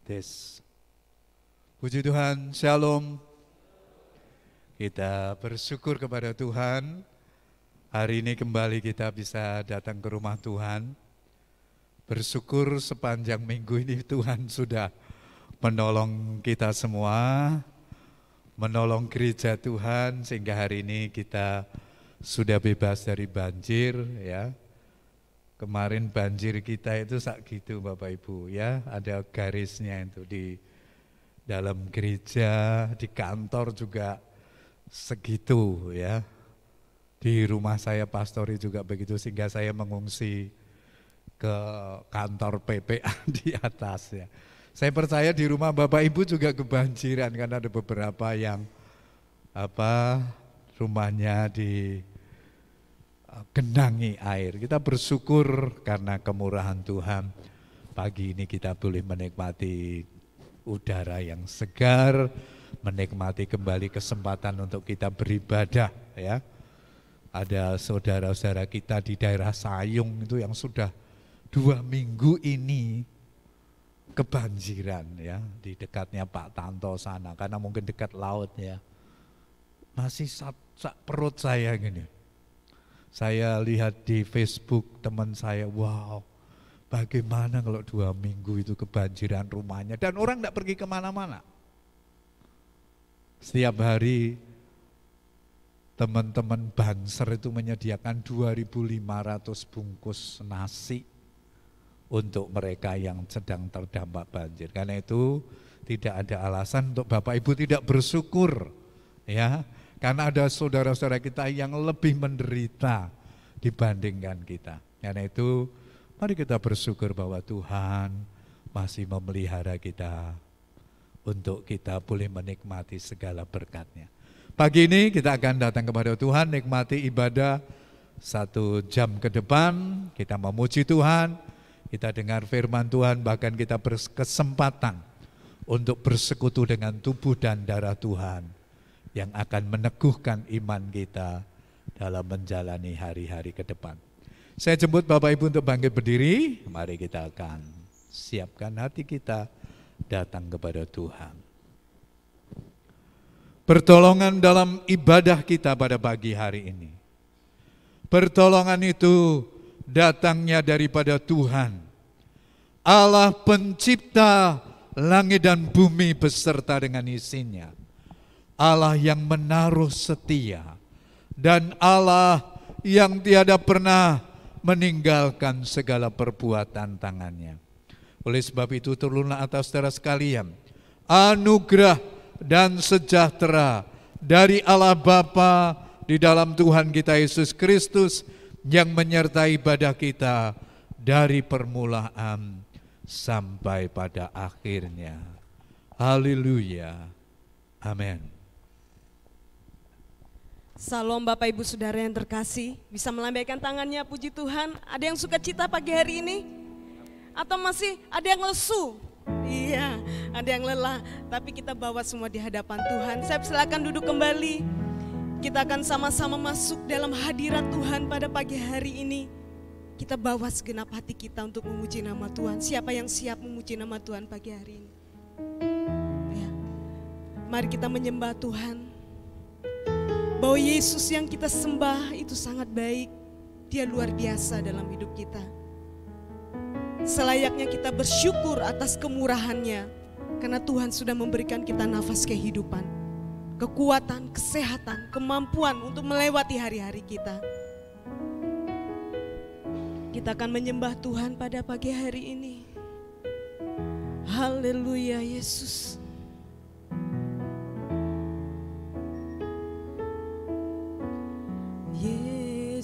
Tes. Puji Tuhan, Shalom. Kita bersyukur kepada Tuhan. Hari ini kembali kita bisa datang ke rumah Tuhan. Bersyukur sepanjang minggu ini Tuhan sudah menolong kita semua, menolong gereja Tuhan sehingga hari ini kita sudah bebas dari banjir ya. Kemarin banjir kita itu sak gitu Bapak Ibu ya, ada garisnya itu di dalam gereja, di kantor juga segitu ya. Di rumah saya pastori juga begitu sehingga saya mengungsi ke kantor PPA di atas ya. Saya percaya di rumah Bapak Ibu juga kebanjiran karena ada beberapa yang rumahnya genangi air. Kita bersyukur karena kemurahan Tuhan. Pagi ini kita boleh menikmati udara yang segar, menikmati kembali kesempatan untuk kita beribadah ya. Ada saudara-saudara kita di daerah Sayung itu yang sudah 2 minggu ini kebanjiran ya, di dekatnya Pak Tanto sana karena mungkin dekat laut ya. Masih sak perut saya gini. Saya lihat di Facebook teman saya, wow, bagaimana kalau 2 minggu itu kebanjiran rumahnya dan orang tidak pergi kemana-mana. Setiap hari teman-teman Banser itu menyediakan 2.500 bungkus nasi untuk mereka yang sedang terdampak banjir. Karena itu tidak ada alasan untuk Bapak Ibu tidak bersyukur ya. Karena ada saudara-saudara kita yang lebih menderita dibandingkan kita. Karena itu mari kita bersyukur bahwa Tuhan masih memelihara kita untuk kita boleh menikmati segala berkat-Nya. Pagi ini kita akan datang kepada Tuhan, nikmati ibadah 1 jam ke depan, kita memuji Tuhan, kita dengar firman Tuhan, bahkan kita berkesempatan untuk bersekutu dengan tubuh dan darah Tuhan yang akan meneguhkan iman kita dalam menjalani hari-hari ke depan. Saya jemput Bapak Ibu untuk bangkit berdiri, mari kita akan siapkan hati kita datang kepada Tuhan. Pertolongan dalam ibadah kita pada pagi hari ini. Pertolongan itu datangnya daripada Tuhan, Allah pencipta langit dan bumi beserta dengan isinya. Allah yang menaruh setia dan Allah yang tiada pernah meninggalkan segala perbuatan tangannya. Oleh sebab itu turunlah atas saudara sekalian anugerah dan sejahtera dari Allah Bapa di dalam Tuhan kita Yesus Kristus yang menyertai ibadah kita dari permulaan sampai pada akhirnya. Haleluya. Amin. Salam Bapak Ibu Saudara yang terkasih, bisa melambaikan tangannya puji Tuhan. Ada yang suka cita pagi hari ini? Atau masih ada yang lesu? Iya, ada yang lelah, tapi kita bawa semua di hadapan Tuhan. Saya silakan duduk kembali. Kita akan sama-sama masuk dalam hadirat Tuhan pada pagi hari ini. Kita bawa segenap hati kita untuk memuji nama Tuhan. Siapa yang siap memuji nama Tuhan pagi hari ini? Ya. Mari kita menyembah Tuhan. Bahwa Yesus yang kita sembah itu sangat baik. Dia luar biasa dalam hidup kita. Selayaknya kita bersyukur atas kemurahan-Nya. Karena Tuhan sudah memberikan kita nafas kehidupan, kekuatan, kesehatan, kemampuan untuk melewati hari-hari kita. Kita akan menyembah Tuhan pada pagi hari ini. Haleluya Yesus.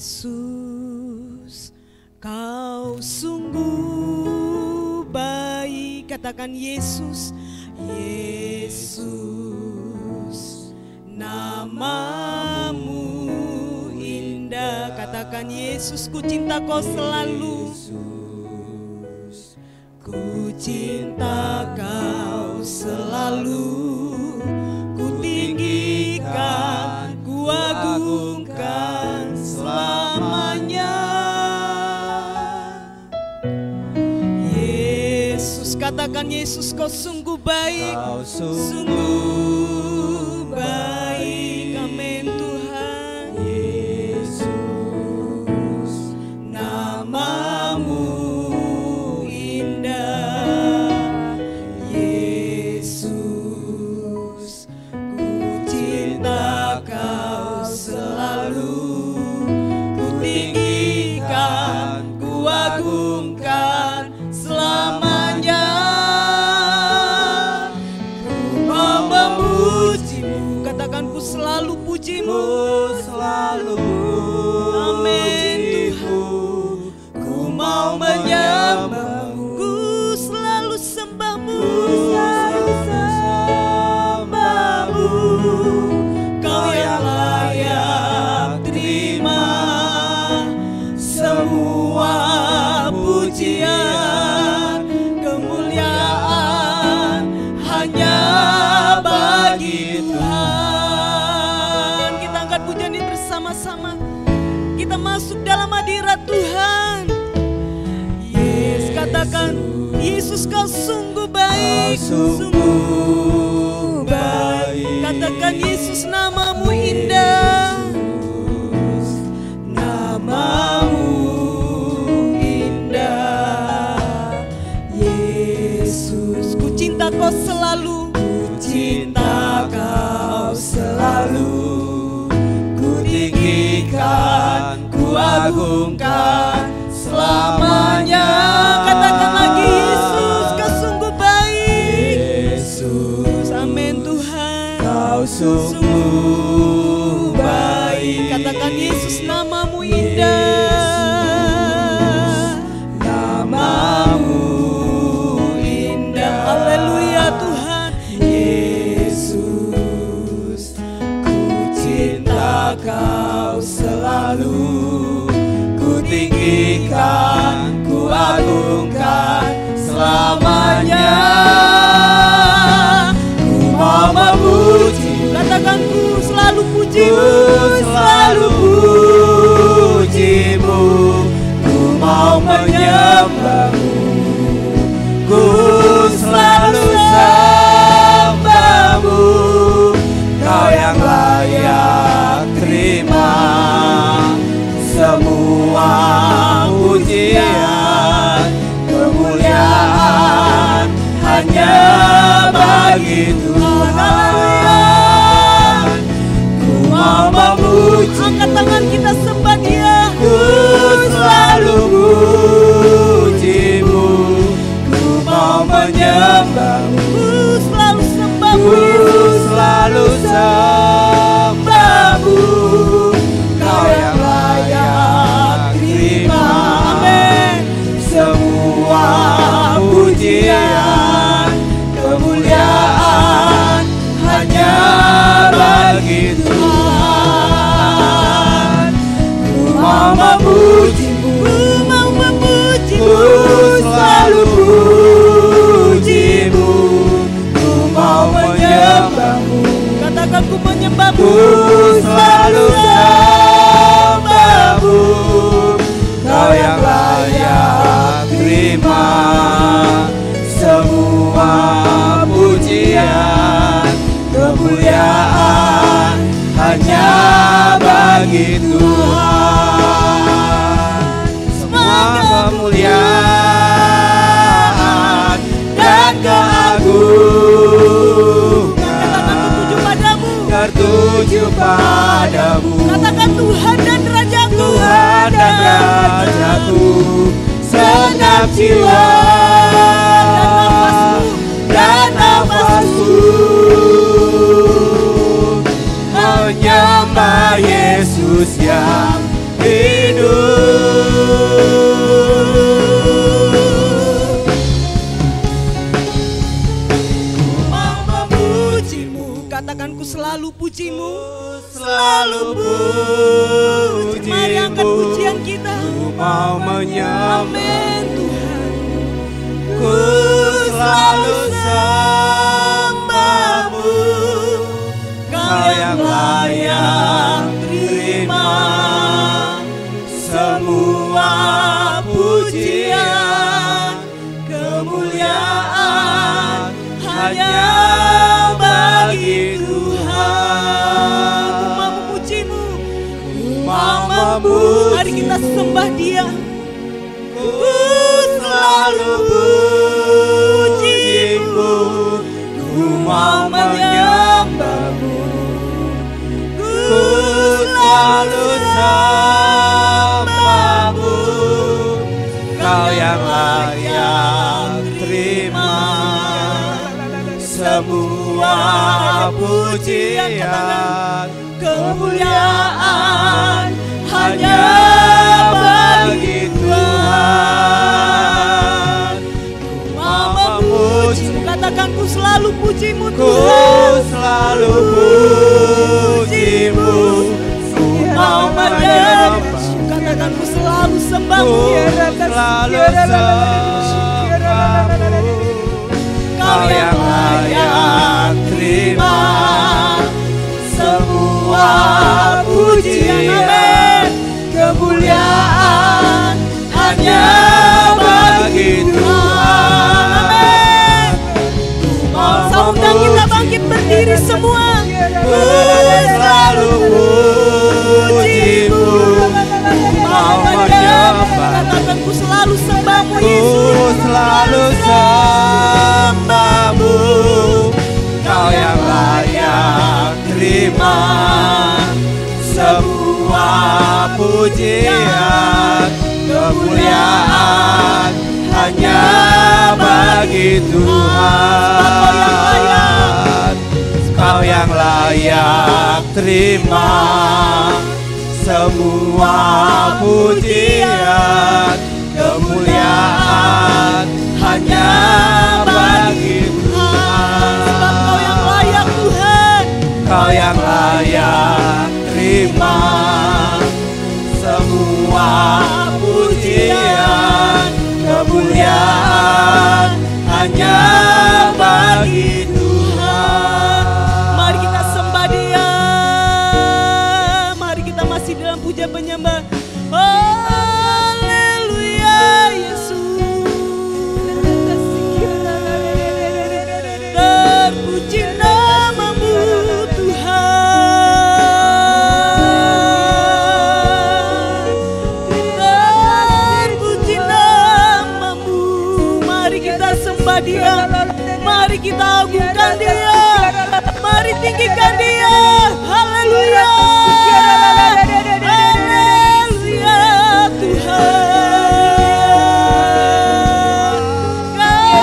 Yesus, Kau sungguh baik. Katakan Yesus, Yesus, namamu indah. Katakan Yesus, ku cinta Kau selalu. Yesus, ku cinta Kau selalu. Ku tinggikan, ku agungkan selamanya. Yesus, Yesus, katakan Yesus, kau sungguh baik, Kau sungguh baik. Amin Tuhan. Yesus, namamu indah. Yesus, ku cinta kau selalu. Ku tinggikan, ku agungkan selamanya. Ku mau memujimu, Katakan ku selalu pujimu. selalu Amin pujimu. Ku mau menyembahmu, Ku selalu sembahmu, selalu sembahmu. Kau yang layak terima semua pujian, kemuliaan hanya bagi Tuhan. Kita angkat pujian ini bersama-sama. Kita masuk dalam hadirat Tuhan. Yes, katakan Yesus, kau sungguh baik, sungguh baik. Katakan Yesus, namamu indah. Namamu indah. Yesus, Ku cinta kau selalu, cinta kau selalu. Ku tinggikan, ku agungkan selamanya. Katakan lagi Yesus, kau sungguh baik. Yesus, Amin Tuhan. kau sungguh baik. Katakan Yesus, namamu indah. Namamu indah. Haleluya Tuhan. Yesus, ku cinta kau selalu. Ku tinggikan, ku agungkan selamanya. Ku mau memuji, Katakan ku selalu ku pujimu, selalu pujimu. Ku mau menyembahmu, ku selalu sembahmu. Kau yang layak terima semua pujian, kemuliaan hanya bagi Tuhan. Ku mau memuji, angkat tangan kita sembah Dia. ku selalu pujimu. Ku mau menyembahmu, Ku selalu sembahmu ku Yesus. selalu sembahmu. Kau yang layak terima semua pujian, kemuliaan hanya bagi Tuhan. Ku mau memujimu, Ku mau memujimu. ku selalu pujimu. Ku mau menyembahmu, Katakan ku menyembahmu. ku selalu sembahmu. Kau yang layak terima semua pujian, kemuliaan hanya bagi Tuhan. Semua kemuliaan dan Katakan keagungan tertuju padamu. tertuju padamu. Katakan Tuhan dan Rajaku. Tuhan dan Rajaku, segenap jiwa dan nafasku menyembah Yesus yang hidup. Ku mau memujimu, Katakan ku selalu pujimu. selalu Mari angkat pujimu. pujian kita. Ku mau menyembah, Amin Tuhan. hanya bagi Tuhan. Ku mau memujimu, Mau memuji, mari kita sembah Dia. ku selalu pujimu, ku mau menyembahmu, ku selalu sembahmu. Kau yang layak terima semua pujian, kemuliaan hanya bagi Tuhan. Ku mau memuji, Katakan ku selalu pujimu ku Tuhan. selalu pujimu, ku mau menyembah, Katakan ku selalu sembahmu. ku selalu sembahmu. Kau yang layak terima semua pujian, kemuliaan hanya bagi Tuhan. Saya undang kita bangkit berdiri semua. Ku selalu pujimu, mau menyembah, Katakan ku selalu sembahmu ku Yesus. selalu sembahmu. Kau yang layak terima semua pujian, kemuliaan hanya bagi Tuhan. Kau yang layak terima semua pujian, kemuliaan hanya bagi Tuhan. Kau yang layak Tuhan. Kau yang layak terima semua pujian, kemuliaan hanya bagi Tuhan. Mari kita sembah Dia. Mari kita masih dalam puja penyembah. Haleluya Yesus. Terpuji namamu Tuhan. Terpuji namamu. Mari kita sembah Dia. Mari kita agungkan Dia. Mari tinggikan Dia. Haleluya. Haleluya Tuhan. Kau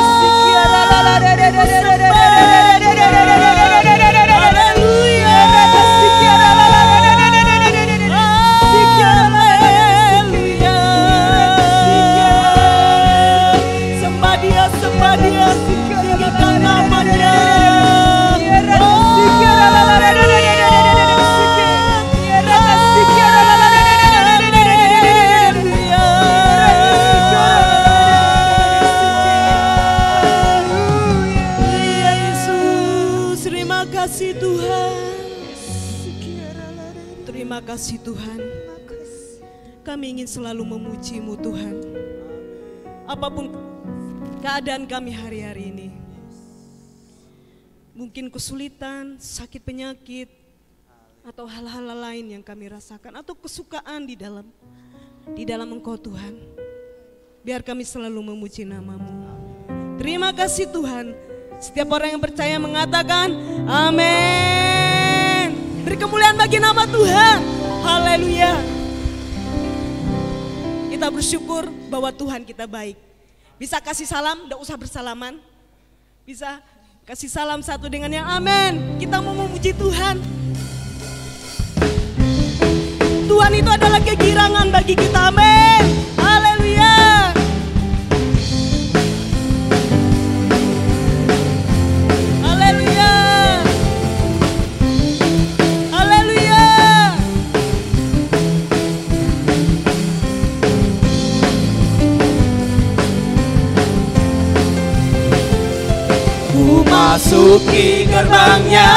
sembah Dia, sembah Dia, tinggikan namanya. Iya Yesus, terima kasih Tuhan. Terima kasih Tuhan. Kami ingin selalu memuji-Mu Tuhan. Apapun keadaan kami hari-hari ini. Mungkin kesulitan, sakit penyakit, atau hal-hal lain yang kami rasakan, atau kesukaan di dalam Engkau Tuhan. Biar kami selalu memuji nama-Mu. Terima kasih Tuhan. Setiap orang yang percaya mengatakan amin. Beri kemuliaan bagi nama Tuhan. Haleluya. Kita bersyukur bahwa Tuhan kita baik. Bisa kasih salam, tidak usah bersalaman. Bisa kasih salam satu dengan yang amin. Kita mau memuji Tuhan. Tuhan itu adalah kegirangan bagi kita, amin. Haleluya. Haleluya. Haleluya. Ku masuki gerbangnya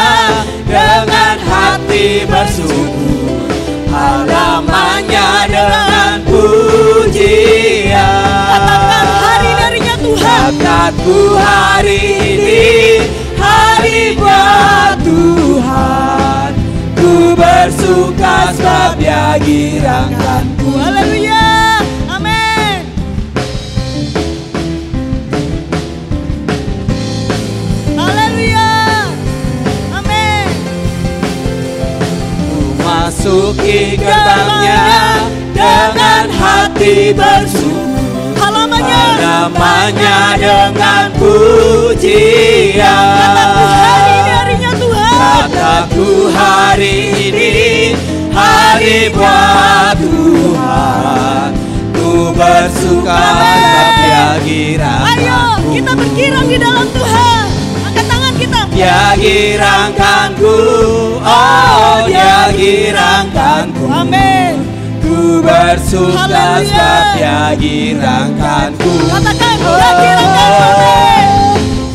dengan hati bersyukur, halamannya dengan pujian. Katakan hari harinya Tuhan. Kataku hari ini hari buat Tuhan, ku bersuka sebab Dia girangkanku. Haleluya, amin. Haleluya, amin. Ku masuki gerbangnya dengan hati bersyukur, halamannya dengan pujian. Kataku hari ini hari buat Tuhan, ku bersuka sebab Dia girangkanku. Ayo kita bergirang di dalam Tuhan. Angkat tangan kita. Dia girangkanku, oh Dia girangkanku. Amin. Ku bersuka sebab Dia girangkanku. Katakan, Dia girangkanku.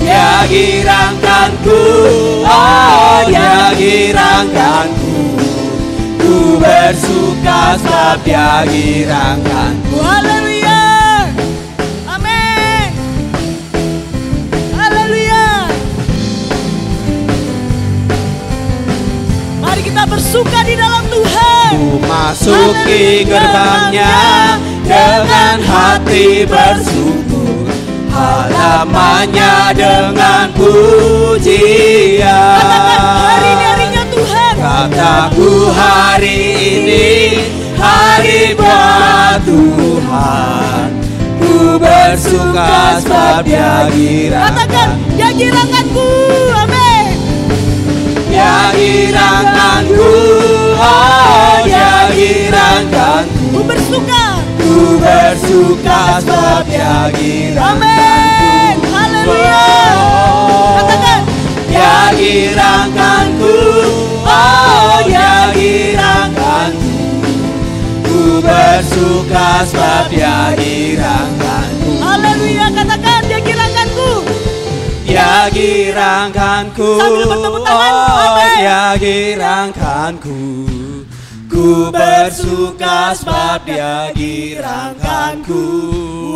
Dia girangkanku, oh Dia girangkanku. Ku bersuka sebab Dia girangkanku. Haleluya, amin. Haleluya. Mari kita bersuka di dalam Tuhan. Ku masuki gerbangnya dengan hati bersyukur, halamannya dengan pujian. Katakan, hari ini harinya Tuhan. Kataku hari ini hari buat Tuhan, ku bersuka sebab Dia girangkanku. Katakan, Dia girangkanku. Amin. Dia girangkanku, oh Dia girangkanku. Ku bersuka. Ku bersuka sebab Dia girangkanku. Amin. Haleluya. Katakan, Dia girangkanku, oh Dia girangkanku. Ku bersuka sebab Dia girangkanku. haleluya. Katakan, Dia girangkanku. Dia girangkanku, Sambil bertepuk tangan, oh amin. Dia girangkanku. Ku bersuka sebab Dia girangkanku.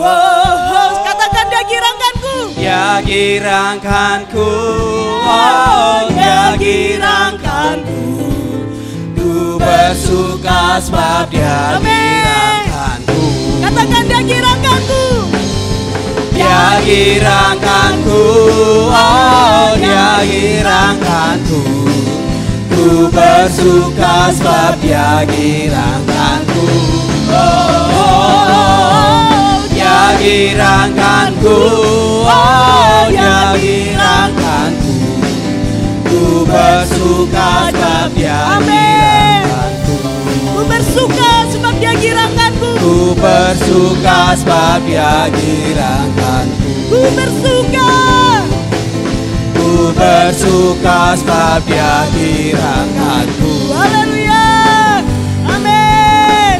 Oh, katakan, Dia girangkanku. Dia girangkanku, oh Dia girangkanku. Ku bersuka sebab Dia Amin. girangkanku. Katakan, Dia girangkanku. Dia girangkanku, oh Dia girangkanku. Ku bersuka sebab Dia girangkanku. Oh, Dia girangkanku, oh Dia girangkanku. Ku bersuka sebab Dia girangkanku. Ku bersuka sebab Dia girangkanku. Ku bersuka sebab Dia girangkanku. Ku bersuka. Ku bersuka sebab Dia girangkanku. Haleluya, amin.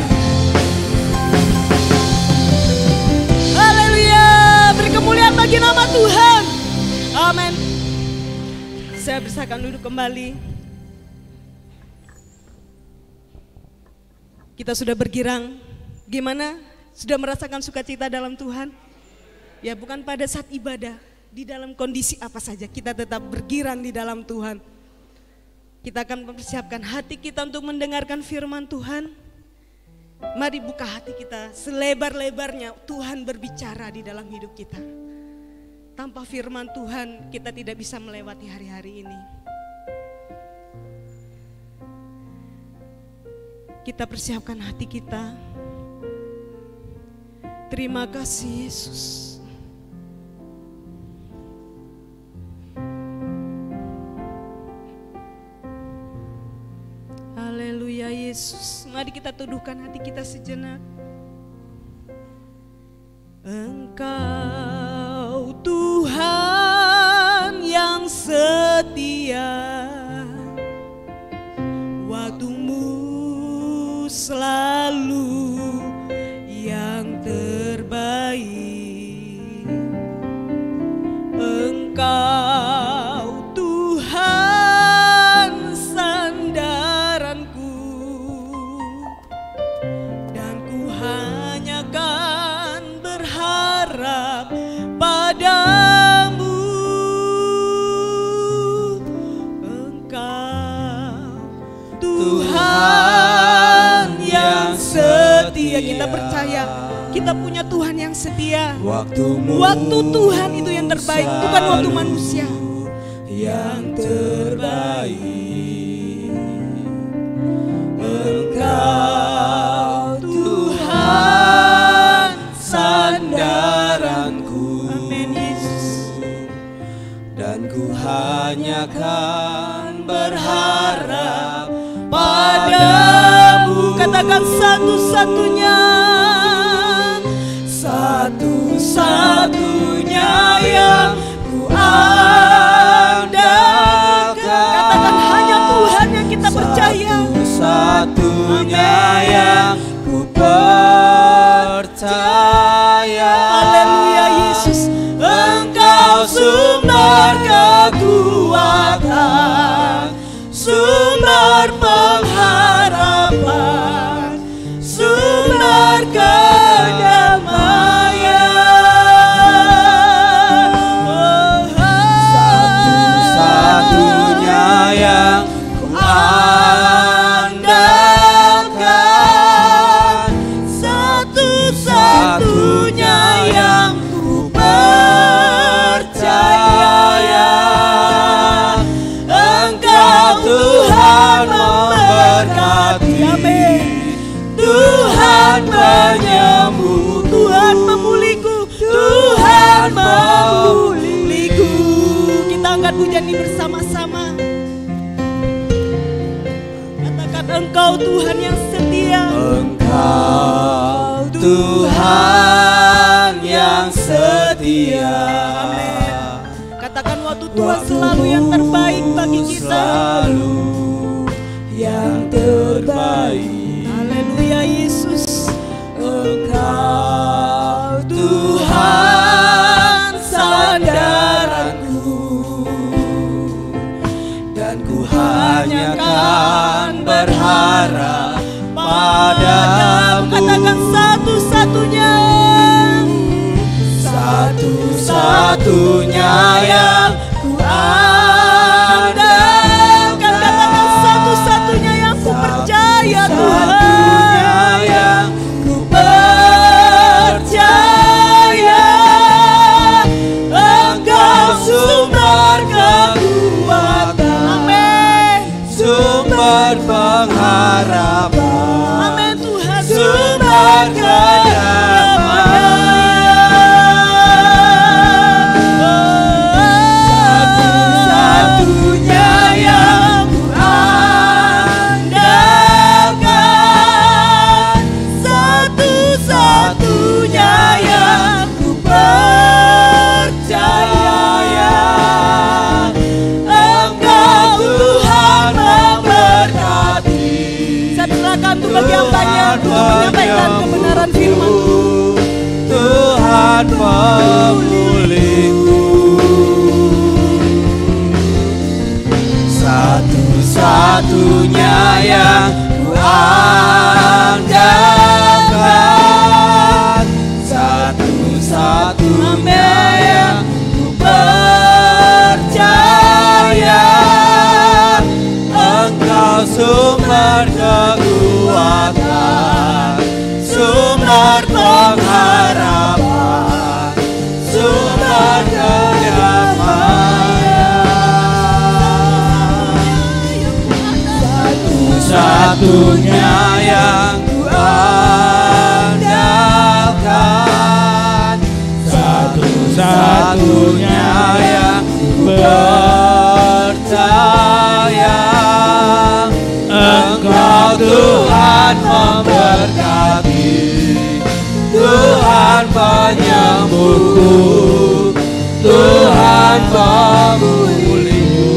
Haleluya, beri kemuliaan bagi nama Tuhan. Amin. Saya persilakan duduk kembali. Kita sudah bergirang. Gimana? Sudah merasakan sukacita dalam Tuhan? Ya, bukan pada saat ibadah, di dalam kondisi apa saja kita tetap bergirang di dalam Tuhan. Kita akan mempersiapkan hati kita untuk mendengarkan firman Tuhan. Mari buka hati kita selebar-lebarnya, Tuhan berbicara di dalam hidup kita. Tanpa firman Tuhan kita tidak bisa melewati hari-hari ini. Kita persiapkan hati kita. Terima kasih Yesus. Haleluya Yesus. Mari kita teduhkan hati kita sejenak. Engkau Tuhan yang setia, waktumu selalu yang terbaik. Engkau Tuhan sandaranku, dan ku hanya kan berharap kita percaya kita punya Tuhan yang setia. Waktumu Waktu Tuhan itu yang terbaik, bukan waktu manusia. Yang terbaik, Engkau Tuhan sandaranku. Amin Yesus. Dan ku hanya kan berharap padamu. Katakan satu-satunya, satu-satunya yang ku andalkan. katakan hanya Tuhan yang kita percaya. Satu-satunya yang ku percaya. Haleluya Yesus. Engkau sumber kekuatan, sumber pengharapan, sumber kedamaian. Satu-satunya yang ku andalkan, satu-satunya yang ku percaya. Engkau Tuhan memberkati, Tuhan menyembuh, Tuhan memulihku, Tuhan memulihku. Kita angkat pujian ini bersama-sama. Katakan Engkau Tuhan yang setia. Engkau Tuhan yang setia. Katakan waktu Tuhan selalu yang terbaik bagi kita. Selalu yang terbaik. Haleluya Yesus. Engkau Tuhan sandaranku, dan ku hanya kan berharap padamu. Katakan satu-satunya, satu-satunya yang ku andalkan. katakan satu-satunya yang ku percaya Tuhan. Satunya yang ku percaya. Engkau sumber kekuatan, Amin. sumber pengharapan, Amin Tuhan. sumber kedamaian. Satu-satunya yang ku andalkan, satu-satunya yang ku percaya. Engkau Tuhan memberkati, Saya serahkan untuk bagi hambanya untuk menyampaikan kebenaran firman. Tuhan memulihku. Satu-satunya yang ku andalkan, satu-satunya yang ku percaya. Engkau sumber kekuatan, sumber pengharapan, sumber kedamaian. Satu-satunya yang ku andalkan, satu-satunya yang ku percaya. Engkau Tuhan memberkati, Tuhan penyembuhku, Tuhan pemulihku.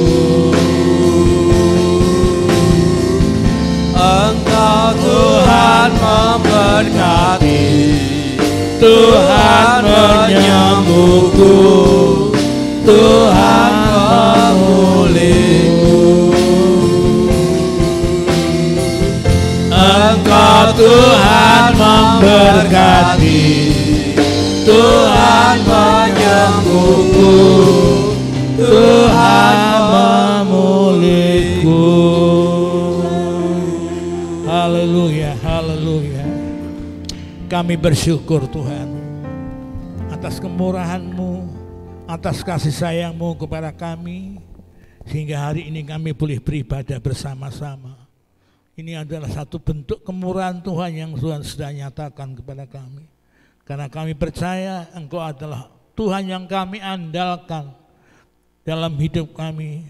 Engkau Tuhan memberkati, Tuhan menyembuhku, Tuhan pemulihku. Engkau Tuhan memberkati, Tuhan menyembuhku, Tuhan memulihku. Haleluya, haleluya. Kami bersyukur Tuhan atas kemurahan-Mu, atas kasih sayang-Mu kepada kami, sehingga hari ini kami boleh beribadah bersama-sama. Ini adalah satu bentuk kemurahan Tuhan yang Tuhan sudah nyatakan kepada kami. Karena kami percaya Engkau adalah Tuhan yang kami andalkan dalam hidup kami,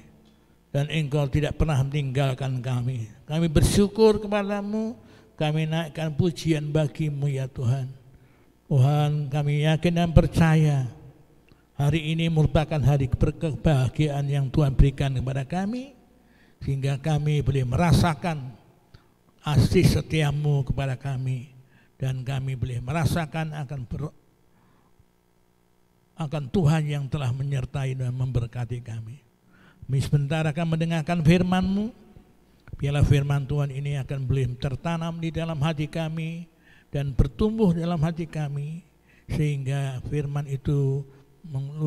dan Engkau tidak pernah meninggalkan kami. Kami bersyukur kepadamu, kami naikkan pujian bagi-Mu ya Tuhan. Tuhan, kami yakin dan percaya hari ini merupakan hari kebahagiaan yang Tuhan berikan kepada kami, sehingga kami boleh merasakan kasih setia-Mu kepada kami, dan kami boleh merasakan akan Tuhan yang telah menyertai dan memberkati kami. Kami sebentar akan mendengarkan firman-Mu. Biarlah firman Tuhan ini akan boleh tertanam di dalam hati kami dan bertumbuh dalam hati kami, sehingga firman itu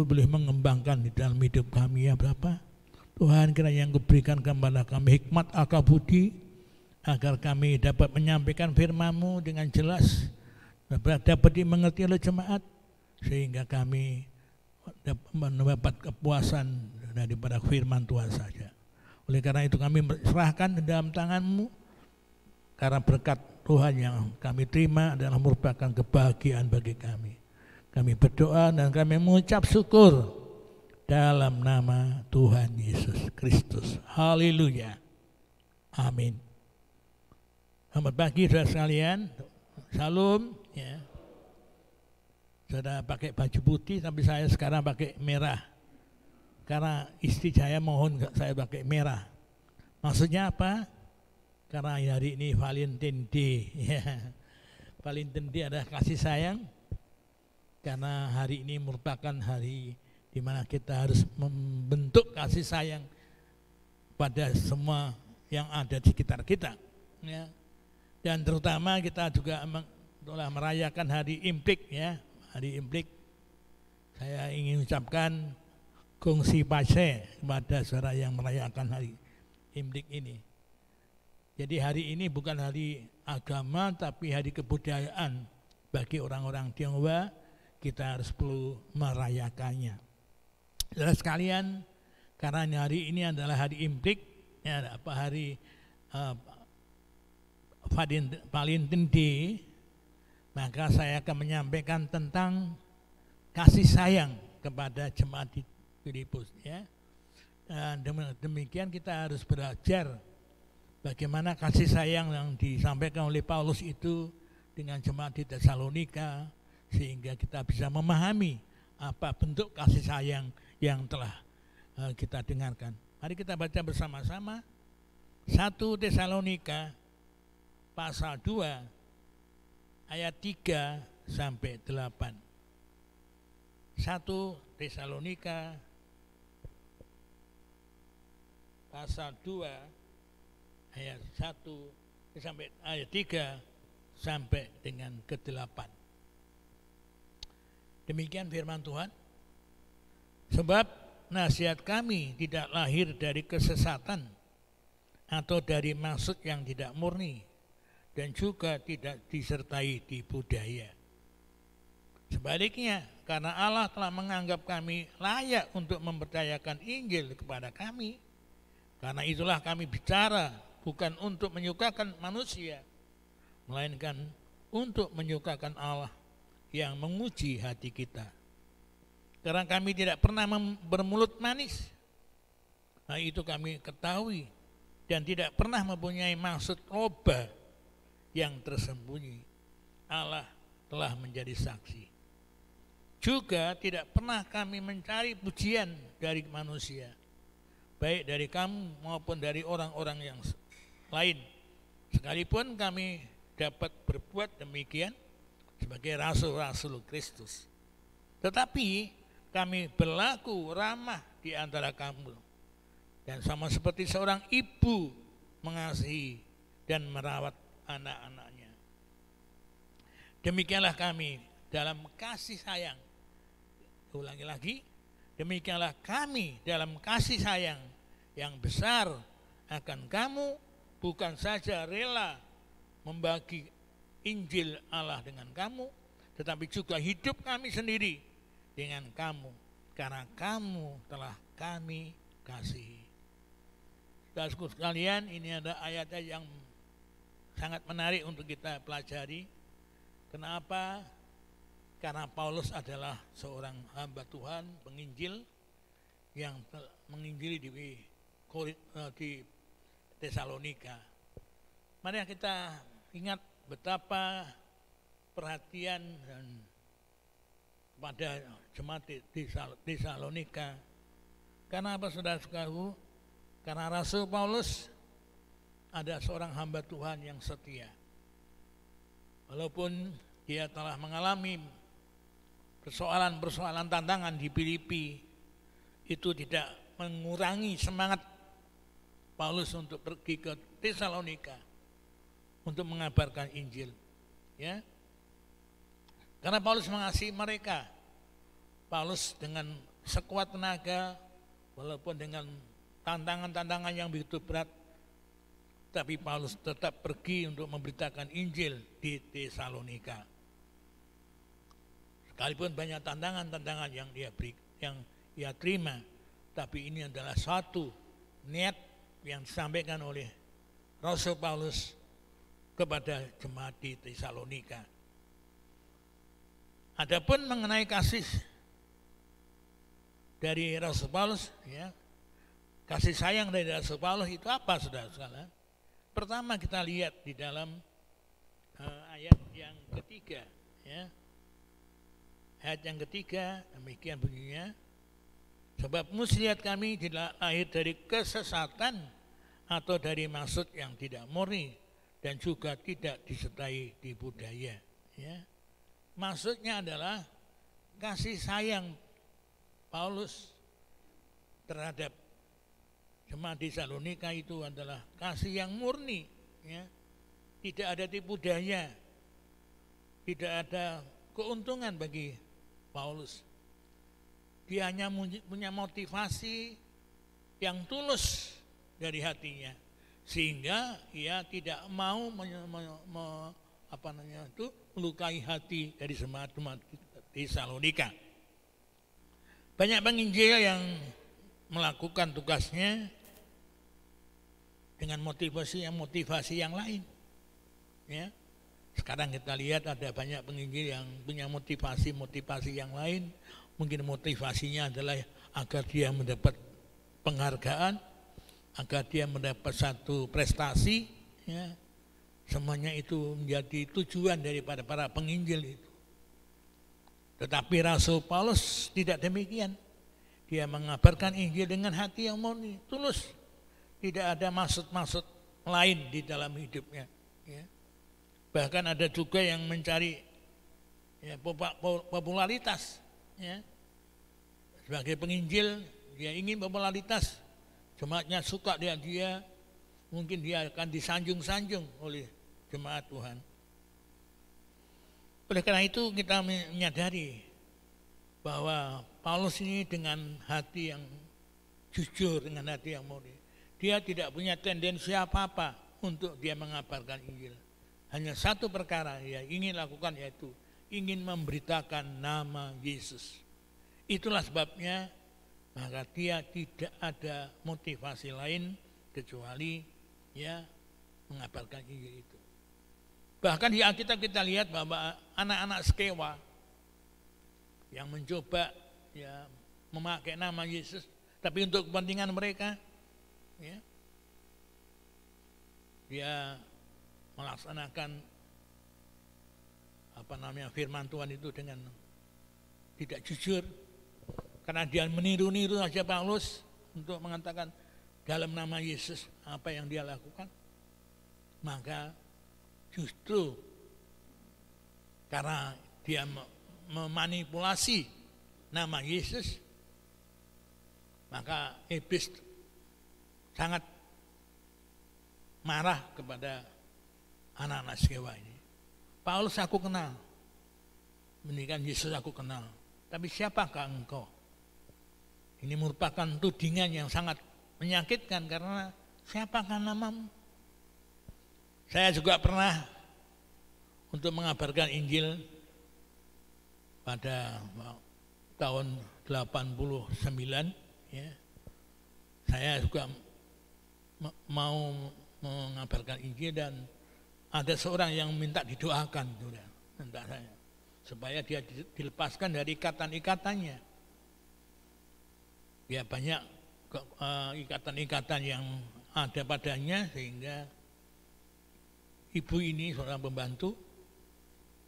boleh mengembangkan di dalam hidup kami ya Bapa. Tuhan, kiranya yang Kau berikan kepada kami hikmat akal budi, agar kami dapat menyampaikan firman-Mu dengan jelas, dapat dimengerti oleh jemaat, sehingga kami mendapat kepuasan daripada firman Tuhan saja. Oleh karena itu kami serahkan dalam tangan-Mu, karena berkat Tuhan yang kami terima adalah merupakan kebahagiaan bagi kami. Kami berdoa dan kami mengucap syukur dalam nama Tuhan Yesus Kristus. Haleluya. Amin. Selamat pagi saudara sekalian. Shalom ya. Saudara pakai baju putih, tapi saya sekarang pakai merah. Karena istri saya mohon saya pakai merah. Maksudnya apa? Karena hari ini Valentine Day. Ya. Valentine Day adalah kasih sayang. Karena hari ini merupakan hari di mana kita harus membentuk kasih sayang pada semua yang ada di sekitar kita. Ya. Dan terutama kita juga telah merayakan hari Imlek ya, hari Imlek. Saya ingin ucapkan kongsi pase kepada saudara yang merayakan hari Imlek ini. Jadi hari ini bukan hari agama, tapi hari kebudayaan bagi orang-orang Tionghoa. Kita harus perlu merayakannya. Saudara sekalian, karena hari ini adalah hari Imlek, ya, hari Valentine Day, maka saya akan menyampaikan tentang kasih sayang kepada jemaat di Filipus ya. Dan demikian kita harus belajar bagaimana kasih sayang yang disampaikan oleh Paulus itu dengan jemaat di Tesalonika, sehingga kita bisa memahami apa bentuk kasih sayang yang telah kita dengarkan. Mari kita baca bersama-sama 1 Tesalonika pasal 2 ayat 3 sampai 8. 1 Tesalonika pasal 2 ayat 1 sampai ayat 3 sampai dengan ke-8. Demikian firman Tuhan. Sebab nasihat kami tidak lahir dari kesesatan atau dari maksud yang tidak murni, dan juga tidak disertai di budaya. Sebaliknya, karena Allah telah menganggap kami layak untuk mempercayakan Injil kepada kami, karena itulah kami bicara bukan untuk menyukakan manusia, melainkan untuk menyukakan Allah yang menguji hati kita. Karena kami tidak pernah bermulut manis, nah itu kami ketahui, dan tidak pernah mempunyai maksud loba yang tersembunyi. Allah telah menjadi saksi. Juga tidak pernah kami mencari pujian dari manusia, baik dari kamu maupun dari orang-orang yang lain, sekalipun kami dapat berbuat demikian sebagai rasul-rasul Kristus. Tetapi kami berlaku ramah di antara kamu, dan sama seperti seorang ibu mengasihi dan merawat anak-anaknya. Demikianlah kami dalam kasih sayang. Ulangi lagi, demikianlah kami dalam kasih sayang yang besar akan kamu, bukan saja rela membagi Injil Allah dengan kamu, tetapi juga hidup kami sendiri dengan kamu, karena kamu telah kami kasihi. Saudaraku sekalian, ini ada ayat yang sangat menarik untuk kita pelajari. Kenapa? Karena Paulus adalah seorang hamba Tuhan, penginjil yang menginjili di Tesalonika. Mari kita ingat betapa perhatian dan pada jemaat di Tesalonika. Karena apa, saudara-saudaraku? Karena Rasul Paulus ada seorang hamba Tuhan yang setia. Walaupun dia telah mengalami persoalan-persoalan tantangan di Filipi, itu tidak mengurangi semangat Paulus untuk pergi ke Tesalonika untuk mengabarkan Injil. Ya, karena Paulus mengasihi mereka. Paulus dengan sekuat tenaga, walaupun dengan tantangan-tantangan yang begitu berat, tapi Paulus tetap pergi untuk memberitakan Injil di Tesalonika. Sekalipun banyak tantangan-tantangan yang ia terima, tapi ini adalah suatu niat yang disampaikan oleh Rasul Paulus kepada jemaat di Tesalonika. Adapun mengenai kasih dari Rasul Paulus, ya, kasih sayang dari Rasul Paulus itu apa, saudara-saudara? Pertama kita lihat di dalam ayat yang ketiga, ya. Ayat yang ketiga demikian bunyinya, sebab muslihat kami tidak lahir dari kesesatan atau dari maksud yang tidak murni dan juga tidak disertai di budaya. Ya. Maksudnya adalah kasih sayang Paulus terhadap jemaat di Tesalonika itu adalah kasih yang murni, ya. Tidak ada tipu daya, tidak ada keuntungan bagi Paulus. Dia hanya punya motivasi yang tulus dari hatinya, sehingga ia tidak mau melukai hati dari jemaat di Tesalonika. Banyak penginjil yang melakukan tugasnya dengan motivasi yang lain. Ya. Sekarang kita lihat ada banyak penginjil yang punya motivasi yang lain. Mungkin motivasinya adalah agar dia mendapat penghargaan, agar dia mendapat satu prestasi. Ya. Semuanya itu menjadi tujuan daripada para penginjil itu. Tetapi Rasul Paulus tidak demikian. Dia mengabarkan Injil dengan hati yang murni, tulus. Tidak ada maksud-maksud lain di dalam hidupnya. Ya. Bahkan ada juga yang mencari, ya, popularitas. Ya. Sebagai penginjil, dia ingin popularitas. Jemaatnya suka dengan dia, mungkin dia akan disanjung-sanjung oleh jemaat Tuhan. Oleh karena itu kita menyadari bahwa Paulus ini dengan hati yang jujur, dengan hati yang murni. Dia tidak punya tendensi apa-apa untuk dia mengabarkan Injil. Hanya satu perkara yang ingin lakukan, yaitu ingin memberitakan nama Yesus. Itulah sebabnya maka dia tidak ada motivasi lain kecuali ya mengabarkan Injil itu. Bahkan di Alkitab kita lihat bahwa anak-anak Skewa yang mencoba ya memakai nama Yesus, tapi untuk kepentingan mereka, ya, dia melaksanakan firman Tuhan itu dengan tidak jujur, karena dia meniru-niru saja Paulus untuk mengatakan dalam nama Yesus apa yang dia lakukan. Maka justru karena dia memanipulasi nama Yesus, maka iblis sangat marah kepada anak-anak Skewa ini. Paulus aku kenal, mendingan Yesus aku kenal, tapi siapakah engkau? Ini merupakan tudingan yang sangat menyakitkan, karena siapakah namamu? Saya juga pernah untuk mengabarkan Injil pada tahun 89 ya. Saya juga mau mengabarkan Injil dan ada seorang yang minta didoakan, minta saya supaya dia dilepaskan dari ikatan-ikatannya. Ya banyak ikatan-ikatan yang ada padanya sehingga ibu ini seorang pembantu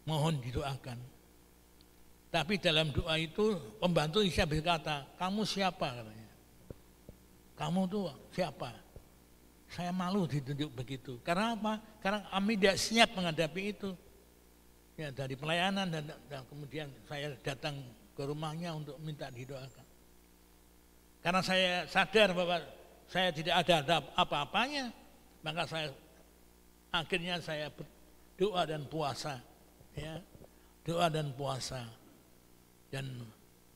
mohon didoakan. Tapi dalam doa itu pembantu bisa berkata, kamu siapa katanya? Kamu tuh siapa? Saya malu ditunjuk begitu. Karena apa? Karena kami tidak siap menghadapi itu. Ya dari pelayanan dan kemudian saya datang ke rumahnya untuk minta didoakan. Karena saya sadar bahwa saya tidak ada apa-apanya, maka akhirnya saya berdoa dan puasa, ya, doa dan puasa. Dan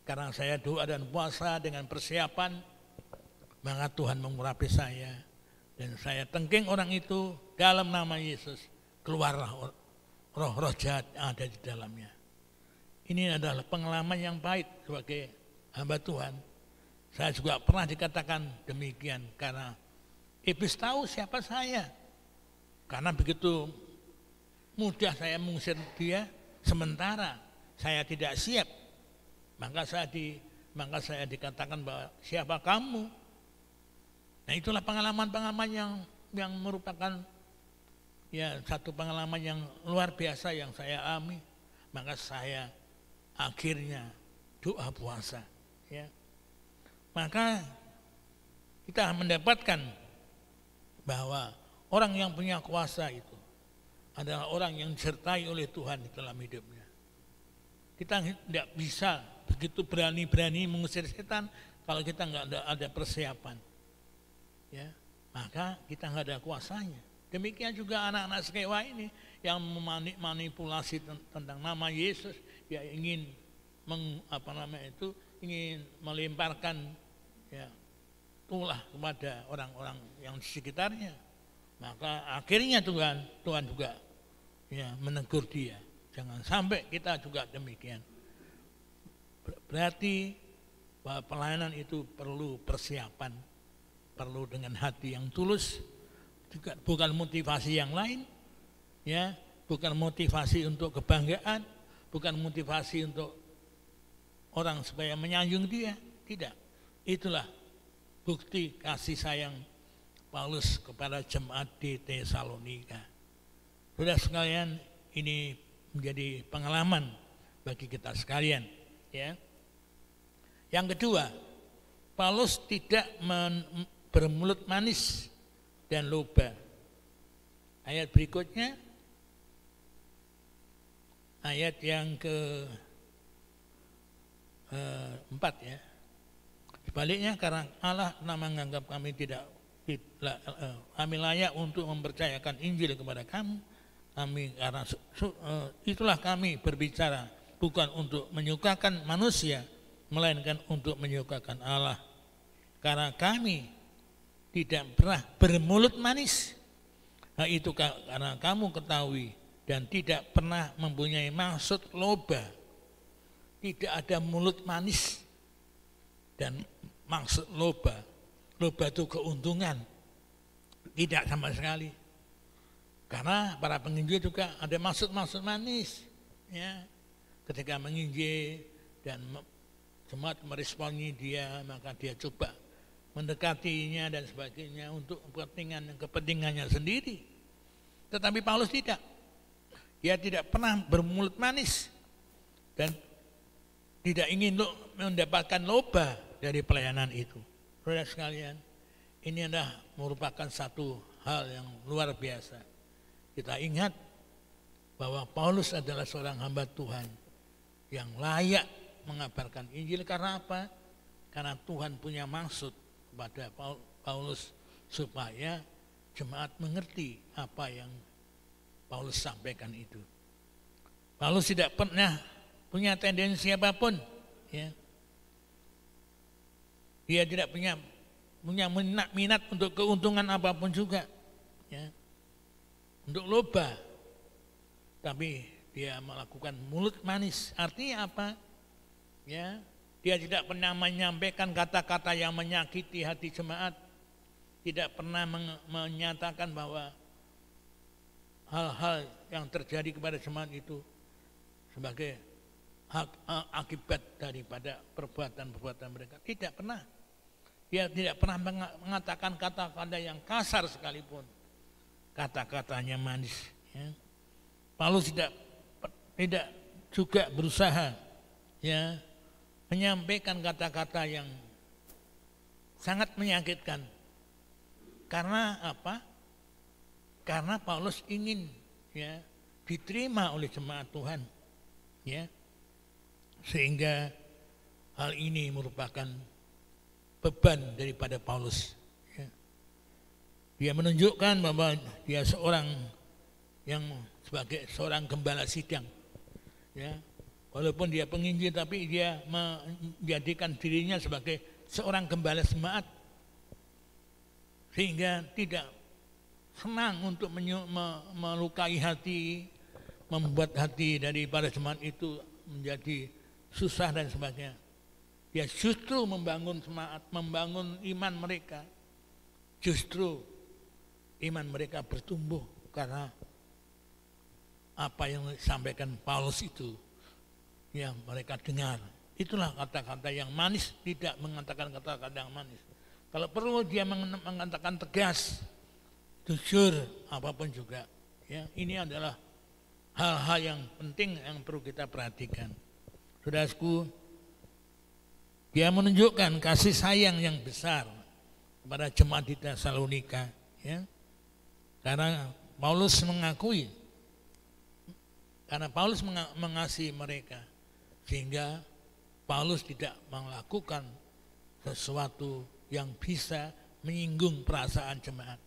karena saya doa dan puasa dengan persiapan, maka Tuhan mengurapi saya dan saya tengking orang itu dalam nama Yesus, keluarlah roh-roh jahat yang ada di dalamnya. Ini adalah pengalaman yang pahit sebagai hamba Tuhan. Saya juga pernah dikatakan demikian karena iblis tahu siapa saya. Karena begitu mudah saya mengusir dia, sementara saya tidak siap, maka saya dikatakan bahwa siapa kamu? Nah itulah pengalaman-pengalaman yang merupakan ya satu pengalaman yang luar biasa yang saya alami. Maka saya akhirnya doa puasa, ya. Maka kita mendapatkan bahwa orang yang punya kuasa itu adalah orang yang disertai oleh Tuhan di dalam hidupnya. Kita tidak bisa begitu berani-berani mengusir setan kalau kita nggak ada persiapan, ya. Maka kita nggak ada kuasanya. Demikian juga anak-anak Skewa ini yang memanipulasi tentang nama Yesus, dia ingin ingin melemparkan ya tulah kepada orang-orang yang di sekitarnya. Maka akhirnya Tuhan juga ya menegur dia. Jangan sampai kita juga demikian. Berarti bahwa pelayanan itu perlu persiapan, perlu dengan hati yang tulus, juga bukan motivasi yang lain, ya, bukan motivasi untuk kebanggaan, bukan motivasi untuk orang supaya menyanjung dia, tidak. Itulah bukti kasih sayang Paulus kepada jemaat di Tesalonika. Saudara sekalian, ini menjadi pengalaman bagi kita sekalian, ya. Yang kedua, Paulus tidak bermulut manis dan loba. Ayat berikutnya, ayat yang ke-4 ya. Sebaliknya karena Allah menganggap kami kami layak untuk mempercayakan Injil kepada kamu, karena itulah kami berbicara bukan untuk menyukakan manusia, melainkan untuk menyukakan Allah. Karena kami tidak pernah bermulut manis, itu karena kamu ketahui, dan tidak pernah mempunyai maksud loba. Tidak ada mulut manis dan maksud loba. Loba itu keuntungan, tidak sama sekali. Karena para penginjil juga ada maksud-maksud manis, ya. Ketika menginjil dan jemaat meresponi dia, maka dia coba mendekatinya dan sebagainya untuk kepentingannya sendiri. Tetapi Paulus tidak. Dia tidak pernah bermulut manis dan tidak ingin mendapatkan loba dari pelayanan itu. Saudara sekalian, ini adalah merupakan satu hal yang luar biasa. Kita ingat bahwa Paulus adalah seorang hamba Tuhan yang layak mengabarkan Injil. Karena apa? Karena Tuhan punya maksud kepada Paulus supaya jemaat mengerti apa yang Paulus sampaikan itu. Paulus tidak pernah punya tendensi apapun, ya. Dia tidak punya minat untuk keuntungan apapun juga, ya. Untuk loba. tapi dia melakukan mulut manis. Artinya apa? Ya, dia tidak pernah menyampaikan kata-kata yang menyakiti hati jemaat, tidak pernah menyatakan bahwa hal-hal yang terjadi kepada jemaat itu sebagai akibat daripada perbuatan-perbuatan mereka. Tidak pernah. Dia tidak pernah mengatakan kata-kata yang kasar sekalipun. Kata-katanya manis. Ya. Paulus tidak juga berusaha ya menyampaikan kata-kata yang sangat menyakitkan. Karena apa? Karena Paulus ingin ya diterima oleh jemaat Tuhan. Ya. Sehingga hal ini merupakan beban daripada Paulus. Ya. Dia menunjukkan bahwa dia seorang yang sebagai seorang gembala sidang. Ya. Walaupun dia penginjil, tapi dia menjadikan dirinya sebagai seorang gembala jemaat, sehingga tidak senang untuk melukai hati, membuat hati dari para jemaat itu menjadi susah dan sebagainya. Dia justru membangun semangat, membangun iman mereka. Justru iman mereka bertumbuh karena apa yang disampaikan Paulus itu yang mereka dengar. Itulah kata-kata yang manis, tidak mengatakan kata-kata yang manis. Kalau perlu dia mengatakan tegas, jujur, apapun juga. Ya, ini adalah hal-hal yang penting yang perlu kita perhatikan. Saudaraku, dia menunjukkan kasih sayang yang besar kepada jemaat di Tesalonika, ya. Karena Paulus mengasihi mereka, sehingga Paulus tidak melakukan sesuatu yang bisa menyinggung perasaan jemaat.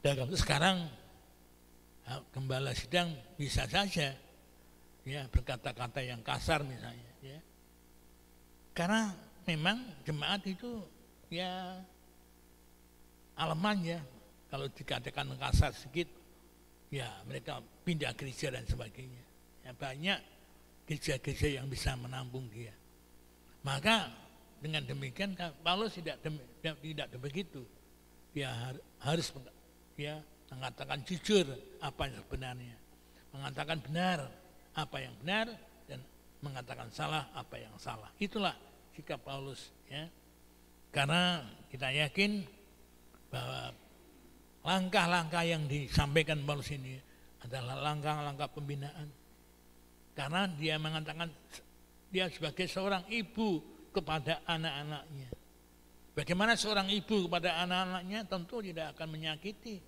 Dan sekarang gembala sidang bisa saja ya berkata-kata yang kasar misalnya, ya. Karena memang jemaat itu ya alaman ya, kalau dikatakan kasar sedikit ya mereka pindah gereja dan sebagainya. Ya, banyak gereja-gereja yang bisa menampung dia. Maka dengan demikian Paulus tidak begitu. Dia harus ya mengatakan jujur apa yang sebenarnya, mengatakan benar apa yang benar, dan mengatakan salah apa yang salah. Itulah sikap Paulus, ya. Karena kita yakin bahwa langkah-langkah yang disampaikan Paulus ini adalah langkah-langkah pembinaan. Karena dia mengatakan dia sebagai seorang ibu kepada anak-anaknya. Bagaimana seorang ibu kepada anak-anaknya? Tentu tidak akan menyakiti,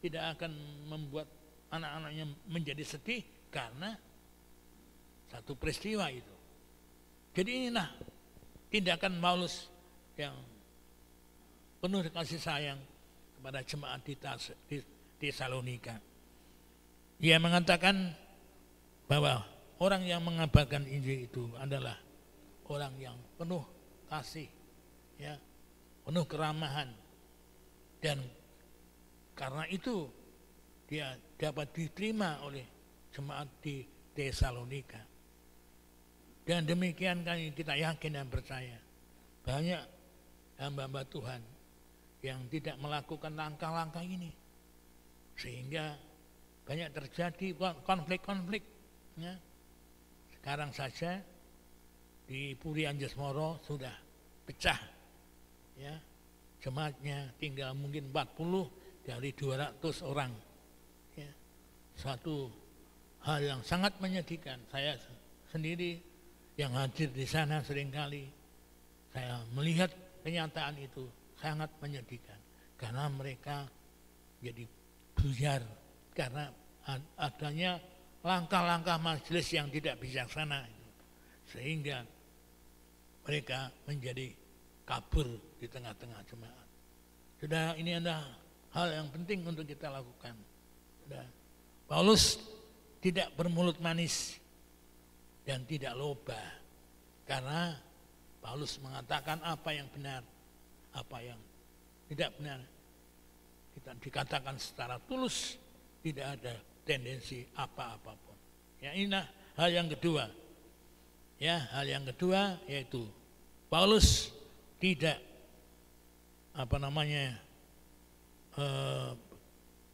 tidak akan membuat anak-anaknya menjadi sedih karena satu peristiwa itu. Jadi inilah tindakan Paulus yang penuh kasih sayang kepada jemaat di Tesalonika. Ia mengatakan bahwa orang yang mengabarkan Injil itu adalah orang yang penuh kasih, ya, penuh keramahan, dan karena itu dia dapat diterima oleh jemaat di Tesalonika. Dan demikian kita yakin dan percaya banyak hamba-hamba Tuhan yang tidak melakukan langkah-langkah ini, sehingga banyak terjadi konflik-konflik. Ya. Sekarang saja di Puri Anjesmoro sudah pecah, ya, jemaatnya tinggal mungkin 40 dari 200 orang. Ya. Suatu hal yang sangat menyedihkan. Saya sendiri yang hadir di sana seringkali saya melihat kenyataan itu sangat menyedihkan, karena mereka jadi buyar karena adanya langkah-langkah majelis yang tidak bijaksana itu, sehingga mereka menjadi kabur di tengah-tengah jemaat. Sudah, ini adalah hal yang penting untuk kita lakukan. Sudah, Paulus tidak bermulut manis dan tidak loba, karena Paulus mengatakan apa yang benar, apa yang tidak benar. Kita dikatakan secara tulus, tidak ada tendensi apapun. Ya, inilah hal yang kedua. Ya, hal yang kedua yaitu Paulus tidak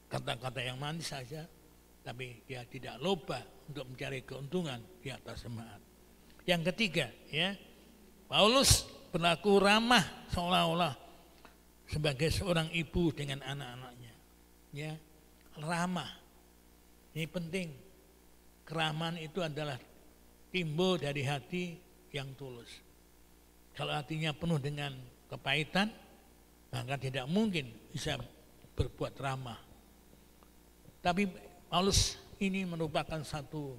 kata-kata yang manis saja, tapi dia tidak loba untuk mencari keuntungan di atas jemaat. Yang ketiga, ya, Paulus berlaku ramah seolah-olah sebagai seorang ibu dengan anak-anaknya. Ya, ramah. Ini penting. Keramahan itu adalah timbul dari hati yang tulus. Kalau hatinya penuh dengan kepahitan, maka tidak mungkin bisa berbuat ramah. Tapi Paulus ini merupakan satu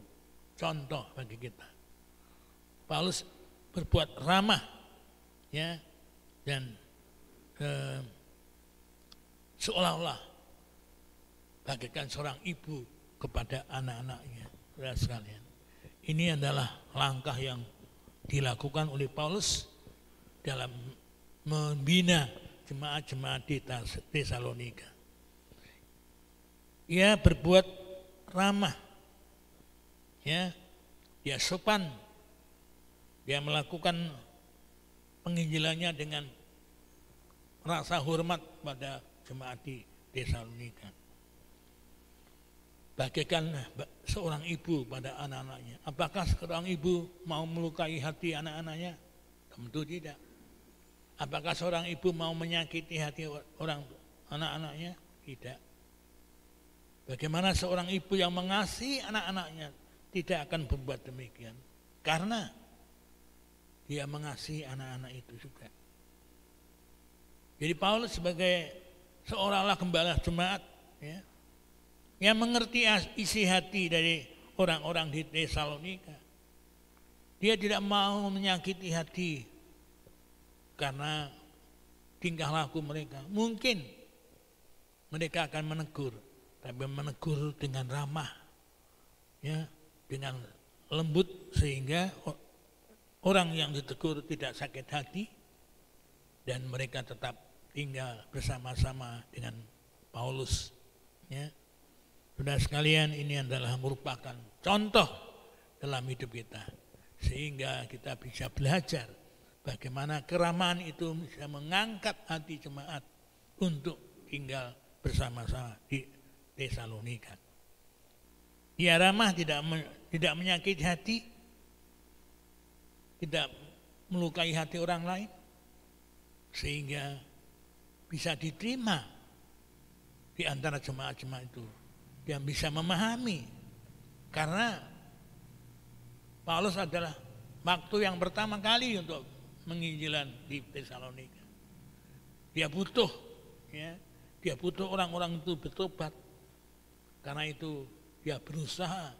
contoh bagi kita. Paulus berbuat ramah, ya, dan seolah-olah bagaikan seorang ibu kepada anak-anaknya. Saudara sekalian, ini adalah langkah yang dilakukan oleh Paulus dalam membina jemaat-jemaat di Tesalonika. Ia berbuat ramah, ya, dia sopan, dia melakukan penginjilannya dengan rasa hormat pada jemaat di Tesalonika. Bagaikan seorang ibu pada anak-anaknya. Apakah seorang ibu mau melukai hati anak-anaknya? Tentu tidak. Apakah seorang ibu mau menyakiti hati anak-anaknya? Tidak. Bagaimana seorang ibu yang mengasihi anak-anaknya tidak akan berbuat demikian? Karena dia mengasihi anak-anak itu juga. Jadi Paulus sebagai seolah-olah gembala jemaat, ya, yang mengerti isi hati dari orang-orang di Tesalonika. Dia tidak mau menyakiti hati karena tingkah laku mereka. Mungkin mereka akan menegur, tapi menegur dengan ramah, ya, dengan lembut, sehingga orang yang ditegur tidak sakit hati dan mereka tetap tinggal bersama-sama dengan Paulus, ya. Saudara sekalian, ini adalah merupakan contoh dalam hidup kita, sehingga kita bisa belajar bagaimana keramahan itu bisa mengangkat hati jemaat untuk tinggal bersama-sama di Tesalonika. Dia ramah, tidak menyakiti hati, tidak melukai hati orang lain, sehingga bisa diterima di antara jemaat-jemaat itu, yang bisa memahami. Karena Paulus adalah waktu yang pertama kali untuk menginjilan di Tesalonika. Dia butuh, ya, dia butuh orang-orang itu bertobat. Karena itu dia berusaha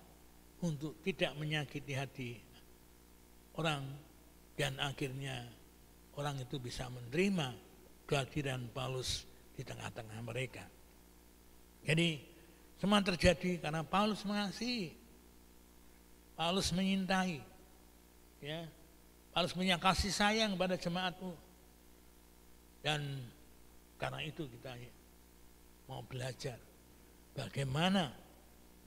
untuk tidak menyakiti hati orang, dan akhirnya orang itu bisa menerima kehadiran Paulus di tengah-tengah mereka. Jadi semua terjadi karena Paulus mengasihi, Paulus menyintai, ya, Paulus punya kasih sayang pada jemaatmu. Dan karena itu kita mau belajar bagaimana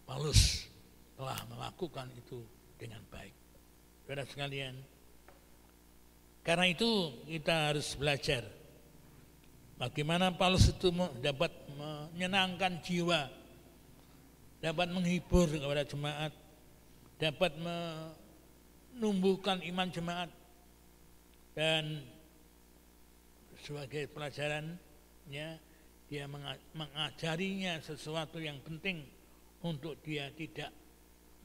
Paulus telah melakukan itu dengan baik. Saudara sekalian, karena itu kita harus belajar bagaimana Paulus itu dapat menyenangkan jiwa, dapat menghibur kepada jemaat, dapat menumbuhkan iman jemaat, dan sebagai pelajarannya dia mengajarinya sesuatu yang penting untuk dia tidak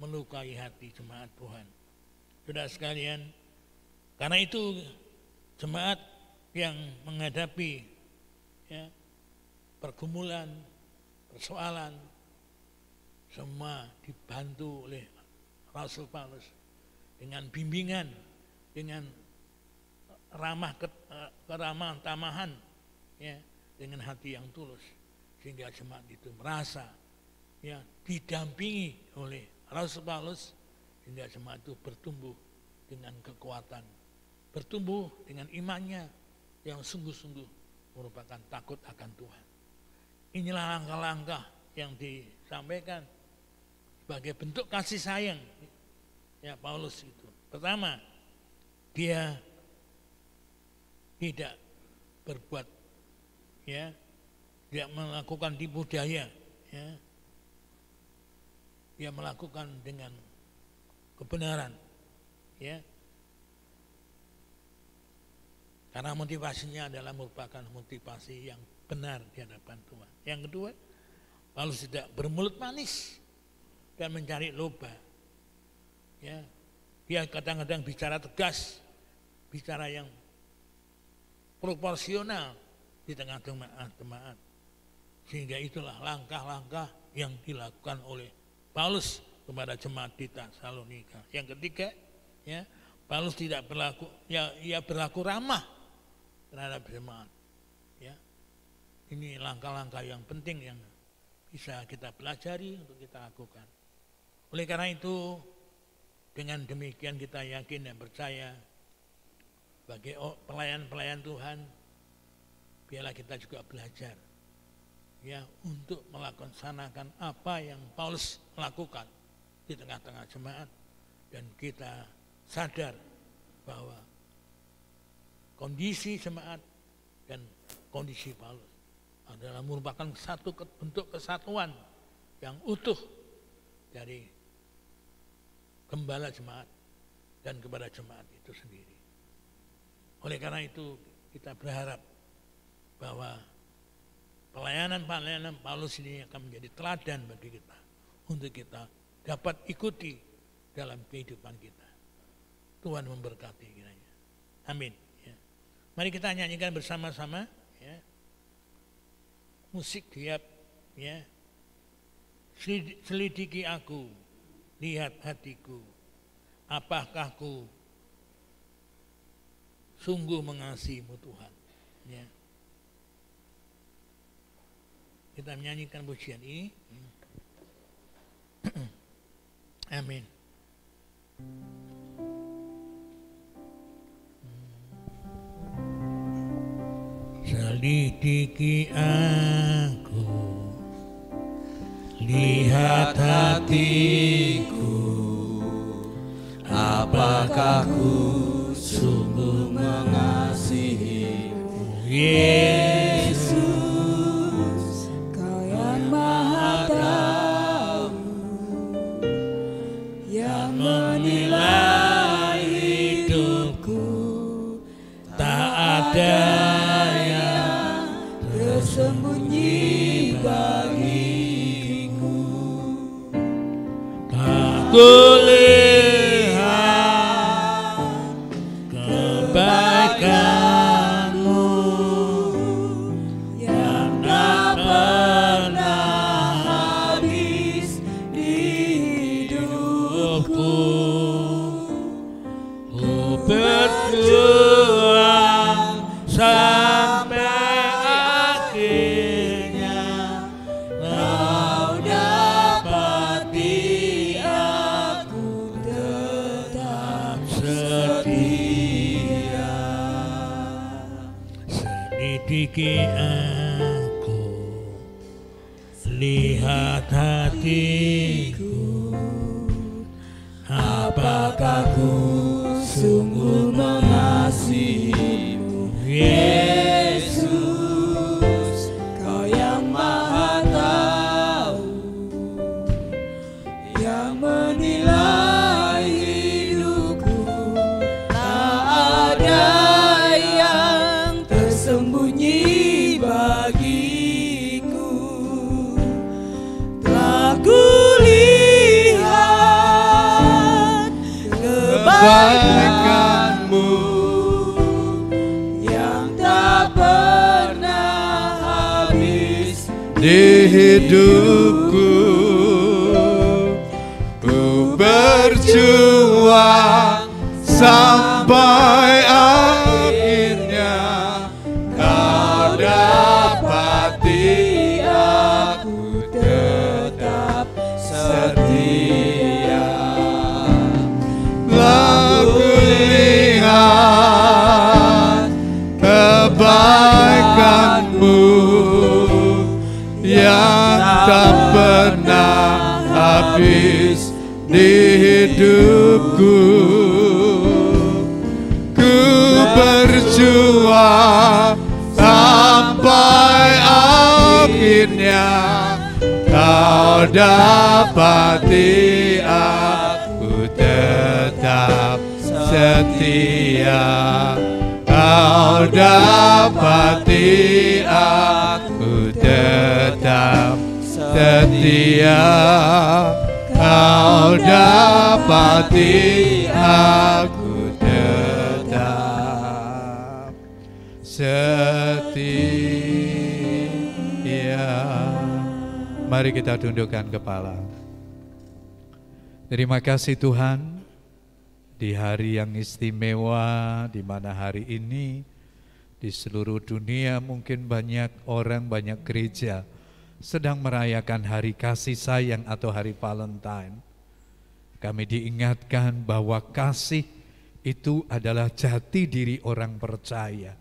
melukai hati jemaat Tuhan. Saudara sekalian, karena itu jemaat yang menghadapi, ya, pergumulan, persoalan, semua dibantu oleh Rasul Paulus dengan bimbingan, dengan keramah tamahan, ya, dengan hati yang tulus, sehingga jemaat itu merasa, ya, didampingi oleh Rasul Paulus, sehingga jemaat itu bertumbuh dengan kekuatan, bertumbuh dengan imannya yang sungguh-sungguh merupakan takut akan Tuhan. Inilah langkah-langkah yang disampaikan sebagai bentuk kasih sayang ya Paulus itu. Pertama, dia tidak berbuat ya, tidak melakukan tipu daya ya. Dia melakukan dengan kebenaran ya. Karena motivasinya adalah merupakan motivasi yang benar di hadapan Tuhan. Yang kedua, Paulus tidak bermulut manis dan mencari loba. Ya, dia kadang-kadang bicara tegas, bicara yang proporsional di tengah jemaat. Sehingga itulah langkah-langkah yang dilakukan oleh Paulus kepada jemaat di Tesalonika. Yang ketiga, ya, Paulus tidak berlaku, ya, ia berlaku ramah terhadap jemaat. Ya, ini langkah-langkah yang penting yang bisa kita pelajari untuk kita lakukan. Oleh karena itu, dengan demikian kita yakin dan percaya sebagai pelayan-pelayan Tuhan, biarlah kita juga belajar ya untuk melaksanakan apa yang Paulus lakukan di tengah-tengah jemaat, dan kita sadar bahwa kondisi jemaat dan kondisi Paulus adalah merupakan satu bentuk kesatuan yang utuh dari gembala jemaat dan kepada jemaat itu sendiri. Oleh karena itu kita berharap bahwa pelayanan Paulus ini akan menjadi teladan bagi kita untuk kita dapat ikuti dalam kehidupan kita. Tuhan memberkati kiranya. Amin. Ya. Mari kita nyanyikan bersama-sama. Ya. Musik tiap, ya. Selidiki aku, lihat hatiku, apakah ku sungguh mengasihimu Tuhan. Ya. Kita menyanyikan pujian ini. Amin. Selidiki aku, lihat hatiku, apakah ku sungguh mengasihimu, Yesus, Kau yang Maha Tahu, yang menilai hidupku, tak ada sembunyi bagiku, tak kulihat kebaikanmu yang tak pernah habis di hidupku. Ku berjuang sampai selidiki aku, lihat hatiku, apakah ku sungguh mengasihimu, Yesus, Kau yang Maha Tahu, yang menilai hidupku, tak ada yang tersembunyi bagiku, telah kulihat kebaikan-Mu yang tak pernah habis di hidupku. Ku berjuang sampai akhirnya Kau dapati aku tetap setia. Lalu lihat kebaikan-Mu yang tak pernah habis habis di hidupku. Ku berjuang sampai akhirnya Kau dapati aku tetap setia. Kau dapati aku tetap setia. Kau dapati aku tetap setia. Mari kita tundukkan kepala. Terima kasih Tuhan, di hari yang istimewa, di mana hari ini di seluruh dunia mungkin banyak orang, banyak gereja sedang merayakan hari kasih sayang atau hari Valentine. Kami diingatkan bahwa kasih itu adalah jati diri orang percaya.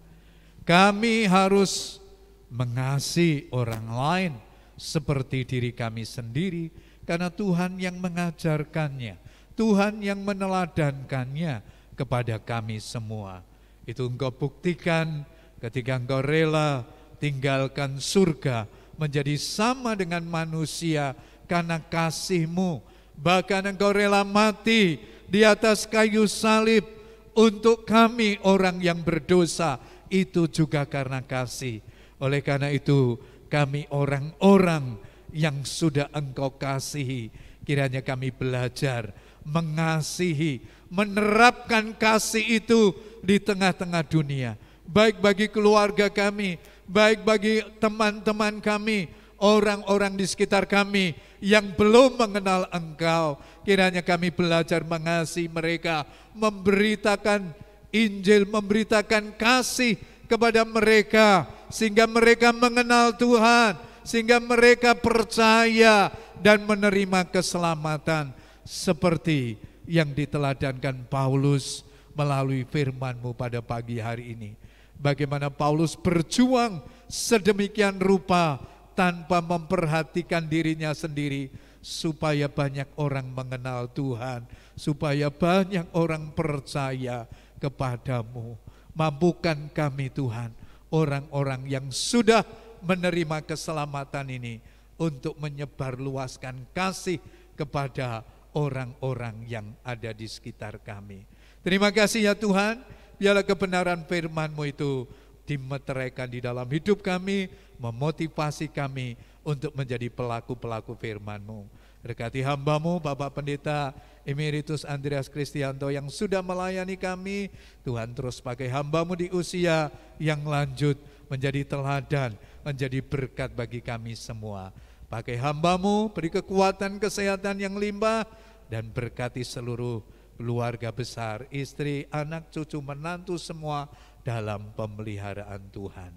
Kami harus mengasihi orang lain seperti diri kami sendiri, karena Tuhan yang mengajarkannya, Tuhan yang meneladankannya kepada kami semua. Itu engkau buktikan ketika engkau rela tinggalkan surga menjadi sama dengan manusia karena kasih-Mu. Bahkan engkau rela mati di atas kayu salib untuk kami orang yang berdosa, itu juga karena kasih. Oleh karena itu kami orang-orang yang sudah engkau kasihi, kiranya kami belajar mengasihi, menerapkan kasih itu di tengah-tengah dunia. Baik bagi keluarga kami, baik bagi teman-teman kami, orang-orang di sekitar kami yang belum mengenal Engkau. Kiranya kami belajar mengasihi mereka, memberitakan Injil, memberitakan kasih kepada mereka, sehingga mereka mengenal Tuhan, sehingga mereka percaya dan menerima keselamatan seperti yang diteladankan Paulus melalui firman-Mu pada pagi hari ini. Bagaimana Paulus berjuang sedemikian rupa tanpa memperhatikan dirinya sendiri supaya banyak orang mengenal Tuhan, supaya banyak orang percaya kepadamu. Mampukan kami Tuhan, orang-orang yang sudah menerima keselamatan ini, untuk menyebarluaskan kasih kepada orang-orang yang ada di sekitar kami. Terima kasih ya Tuhan, biarlah kebenaran firman-Mu itu dimeteraikan di dalam hidup kami, memotivasi kami untuk menjadi pelaku-pelaku firman-Mu. Berkati hamba-Mu Bapak Pendeta Emeritus Andreas Kristianto yang sudah melayani kami. Tuhan terus pakai hamba-Mu di usia yang lanjut menjadi teladan, menjadi berkat bagi kami semua. Pakai hamba-Mu, beri kekuatan kesehatan yang limpah, dan berkati seluruh keluarga besar, istri, anak, cucu, menantu semua dalam pemeliharaan Tuhan.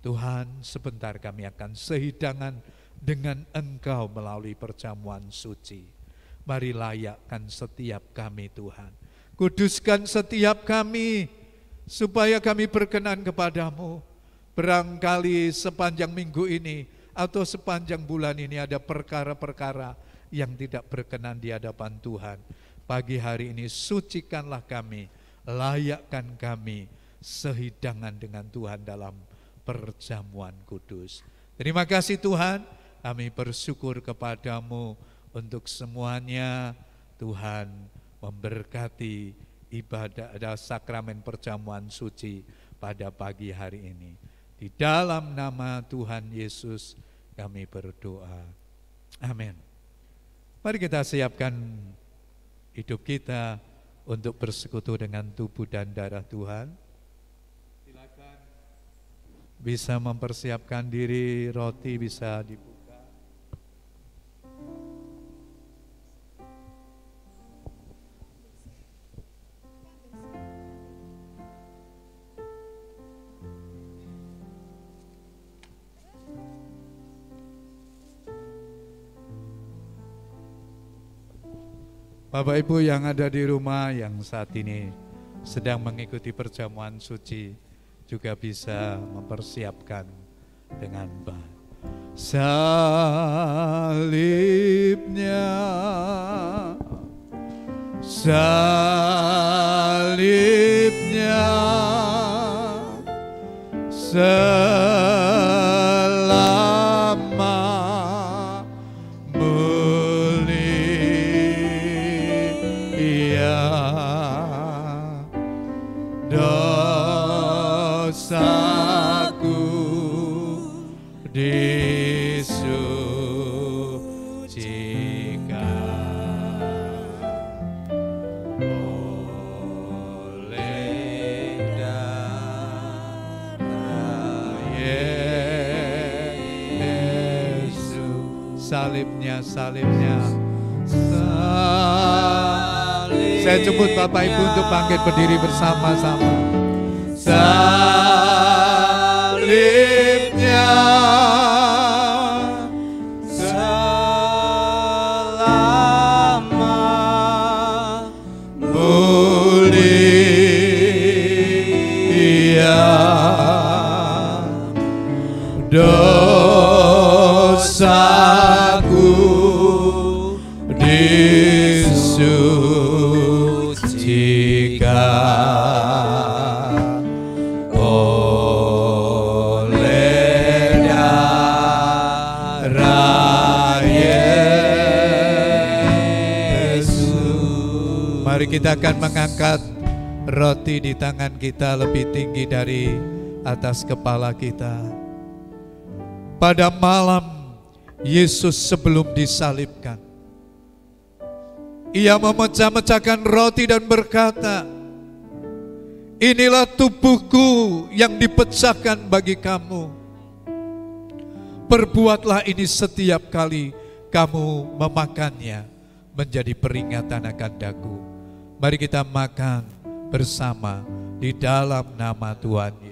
Tuhan, sebentar kami akan sehidangan dengan Engkau melalui perjamuan suci. Mari layakkan setiap kami Tuhan. Kuduskan setiap kami supaya kami berkenan kepadamu. Barangkali sepanjang minggu ini atau sepanjang bulan ini ada perkara-perkara yang tidak berkenan di hadapan Tuhan. Pagi hari ini sucikanlah kami, layakkan kami sehidangan dengan Tuhan dalam perjamuan kudus. Terima kasih Tuhan, kami bersyukur kepadamu untuk semuanya. Tuhan memberkati ibadah sakramen perjamuan suci pada pagi hari ini. Di dalam nama Tuhan Yesus kami berdoa. Amin. Mari kita siapkan hidup kita untuk bersekutu dengan tubuh dan darah Tuhan. Silakan bisa mempersiapkan diri, roti bisa dibuka. Bapak Ibu yang ada di rumah yang saat ini sedang mengikuti perjamuan suci juga bisa mempersiapkan dengan baik. salibnya, salibnya, selama mulia dosaku disucikan oleh darah Yesus. Salibnya, salibnya, salib. Saya jemput Bapak Ibu untuk bangkit berdiri bersama-sama. Salibnya, selama mulia dosaku disucikan oleh darah Yesus. Mari kita akan mengangkat roti di tangan kita lebih tinggi dari atas kepala kita. Pada malam Yesus sebelum disalibkan, Ia memecah-mecahkan roti dan berkata, inilah tubuhku yang dipecahkan bagi kamu. Perbuatlah ini setiap kali kamu memakannya, menjadi peringatan akan daku. Mari kita makan bersama di dalam nama Tuhan Yesus.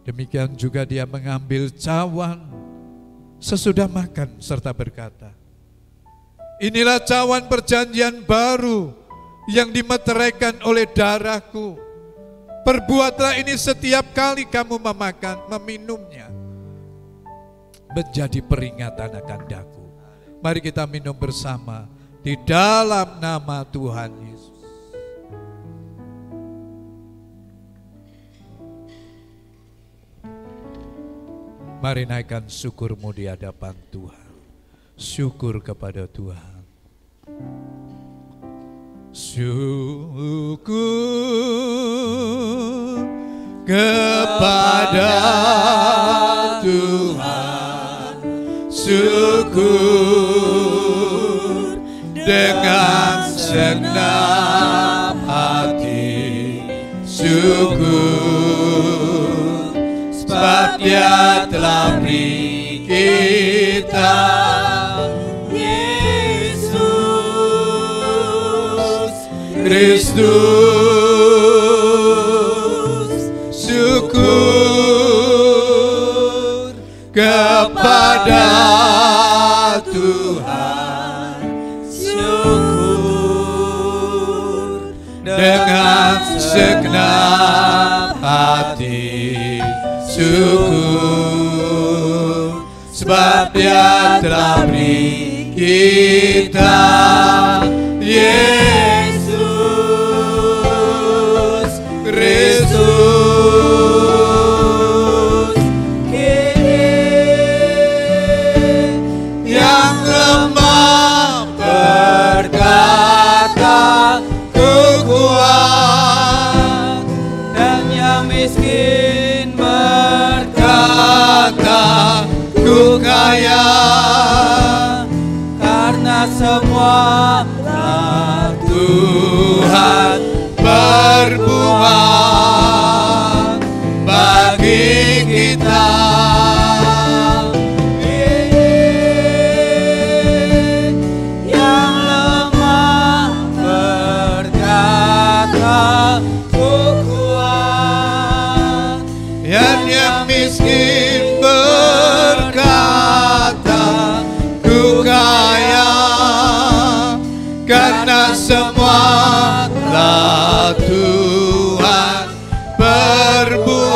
Demikian juga dia mengambil cawan sesudah makan serta berkata, inilah cawan perjanjian baru yang dimeteraikan oleh darahku. Perbuatlah ini setiap kali kamu meminumnya, menjadi peringatan akan daku. Mari kita minum bersama di dalam nama Tuhan Yesus. Mari naikkan syukurmu di hadapan Tuhan. Syukur kepada Tuhan. Syukur kepada Tuhan. Syukur dengan segenap hati. Syukur sebab Dia telah beri kita Yesus Kristus. Syukur kepada Tuhan. Syukur dengan segenap hati. Syukur sebab Dia telah beri kita Yesus Kristus. Yang lemah berkata ku kuat, dan yang miskin berkata ku kaya, karena semua telah Tuhan berbuat bagi kita. Yang lemah berkata ku kuat, dan yang miskin berkata ku kaya, karena semua telah Tuhan berbuat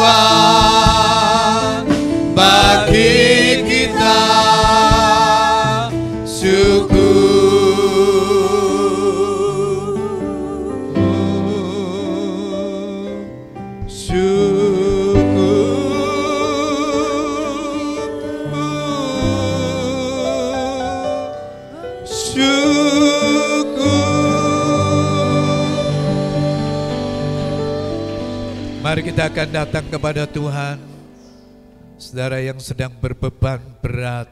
bagi kita. Mari kita akan datang kepada Tuhan. Saudara yang sedang berbeban berat,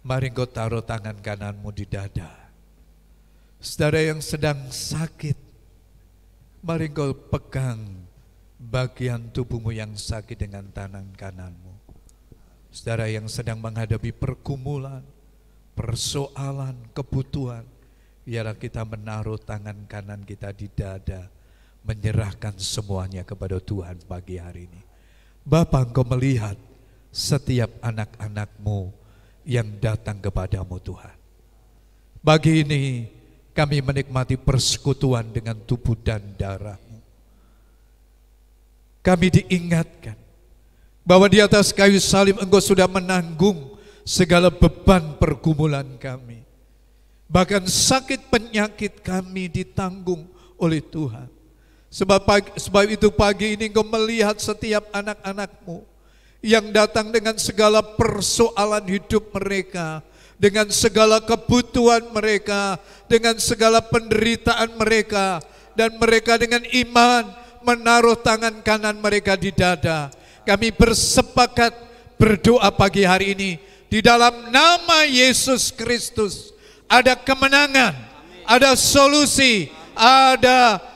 mari engkau taruh tangan kananmu di dada. Saudara yang sedang sakit, mari engkau pegang bagian tubuhmu yang sakit dengan tangan kananmu. Saudara yang sedang menghadapi pergumulan, persoalan, kebutuhan, biarlah kita menaruh tangan kanan kita di dada, menyerahkan semuanya kepada Tuhan pagi hari ini. Bapa, engkau melihat setiap anak-anakmu yang datang kepadamu Tuhan. Pagi ini kami menikmati persekutuan dengan tubuh dan darahmu. Kami diingatkan bahwa di atas kayu salib engkau sudah menanggung segala beban pergumulan kami. Bahkan sakit penyakit kami ditanggung oleh Tuhan. Sebab itu pagi ini engkau melihat setiap anak-anakmu yang datang dengan segala persoalan hidup mereka, dengan segala kebutuhan mereka, dengan segala penderitaan mereka, dan mereka dengan iman menaruh tangan kanan mereka di dada. Kami bersepakat berdoa pagi hari ini di dalam nama Yesus Kristus. Ada kemenangan, ada solusi, ada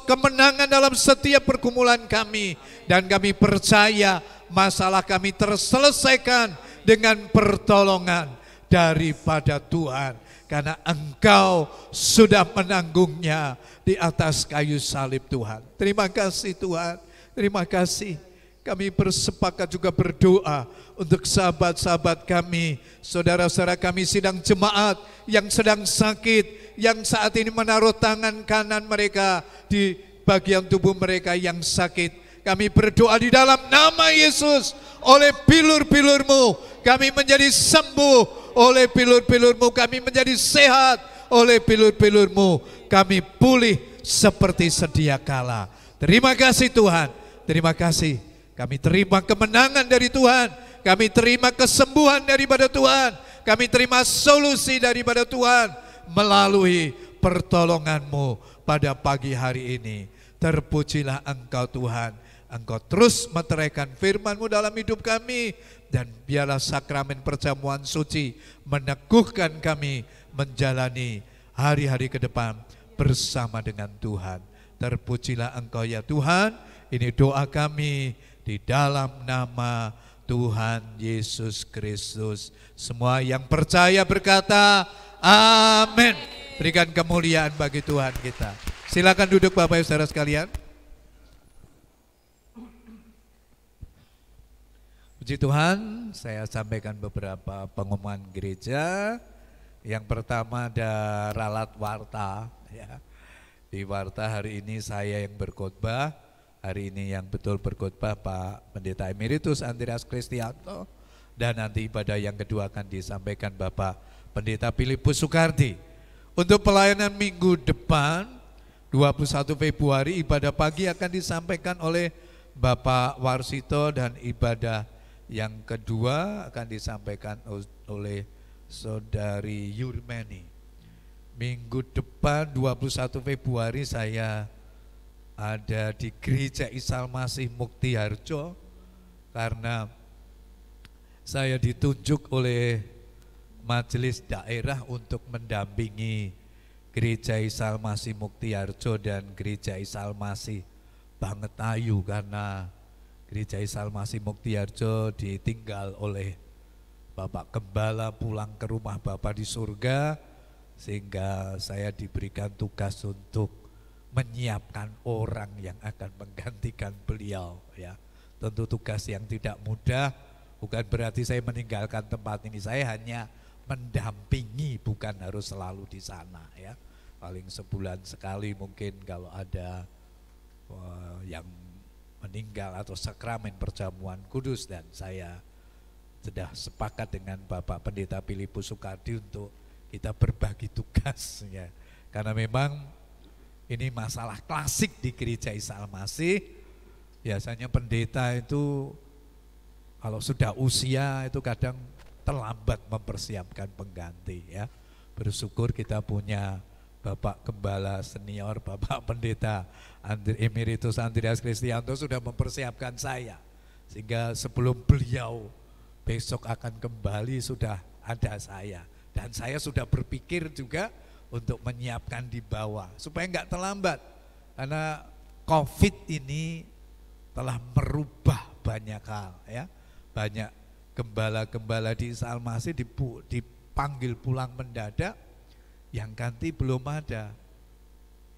kemenangan dalam setiap pergumulan kami. Dan kami percaya masalah kami terselesaikan dengan pertolongan daripada Tuhan. Karena Engkau sudah menanggungnya di atas kayu salib Tuhan. Terima kasih Tuhan, terima kasih. Kami bersepakat juga berdoa untuk sahabat-sahabat kami, saudara-saudara kami sidang jemaat yang sedang sakit, yang saat ini menaruh tangan kanan mereka di bagian tubuh mereka yang sakit. Kami berdoa di dalam nama Yesus, oleh pilur-pilur-Mu kami menjadi sembuh, oleh pilur-pilur-Mu kami menjadi sehat, oleh pilur-pilur-Mu kami pulih seperti sedia kala. Terima kasih Tuhan, terima kasih. Kami terima kemenangan dari Tuhan, kami terima kesembuhan daripada Tuhan, kami terima solusi daripada Tuhan melalui pertolongan-Mu pada pagi hari ini. Terpujilah Engkau Tuhan, Engkau terus meteraikan firman-Mu dalam hidup kami, dan biarlah sakramen perjamuan suci meneguhkan kami menjalani hari-hari ke depan bersama dengan Tuhan. Terpujilah Engkau ya Tuhan, ini doa kami di dalam nama Tuhan Yesus Kristus. Semua yang percaya berkata amin. Berikan kemuliaan bagi Tuhan kita. Silakan duduk Bapak Ibu Saudara sekalian. Puji Tuhan, saya sampaikan beberapa pengumuman gereja. Yang pertama ada ralat warta ya. Di warta hari ini saya yang berkhotbah. Hari ini yang betul berkhotbah Pak Pendeta Emeritus Andreas Kristianto, dan nanti ibadah yang kedua akan disampaikan Bapak Pendeta Filipus Sukardi. Untuk pelayanan minggu depan 21 Februari ibadah pagi akan disampaikan oleh Bapak Warsito, dan ibadah yang kedua akan disampaikan oleh Saudari Yurmeni. Minggu depan 21 Februari saya ada di Gereja Isal Masih Mukti Harjo, karena saya ditunjuk oleh majelis daerah untuk mendampingi Gereja Isal Masih Mukti Harjo dan Gereja Isal Masih Bangetayu, karena Gereja Isal Masih Mukti Harjo ditinggal oleh Bapak Gembala pulang ke rumah Bapak di surga, sehingga saya diberikan tugas untuk menyiapkan orang yang akan menggantikan beliau ya. Tentu tugas yang tidak mudah, bukan berarti saya meninggalkan tempat ini, saya hanya mendampingi, bukan harus selalu di sana ya. Paling sebulan sekali mungkin kalau ada yang meninggal atau sakramen perjamuan kudus, dan saya sudah sepakat dengan Bapak Pendeta Filipus Sukardi untuk kita berbagi tugas ya. Karena memang ini masalah klasik di Gereja Isa Al-Masih. Biasanya pendeta itu kalau sudah usia itu kadang terlambat mempersiapkan pengganti ya. Bersyukur kita punya Bapak Gembala Senior, Bapak Pendeta Emeritus Andreas Kristianto sudah mempersiapkan saya. Sehingga sebelum beliau besok akan kembali sudah ada saya. Dan saya sudah berpikir juga untuk menyiapkan di bawah supaya enggak terlambat. Karena COVID ini telah merubah banyak hal ya. Banyak gembala-gembala di Isa Al-Masih dipanggil pulang mendadak, yang ganti belum ada.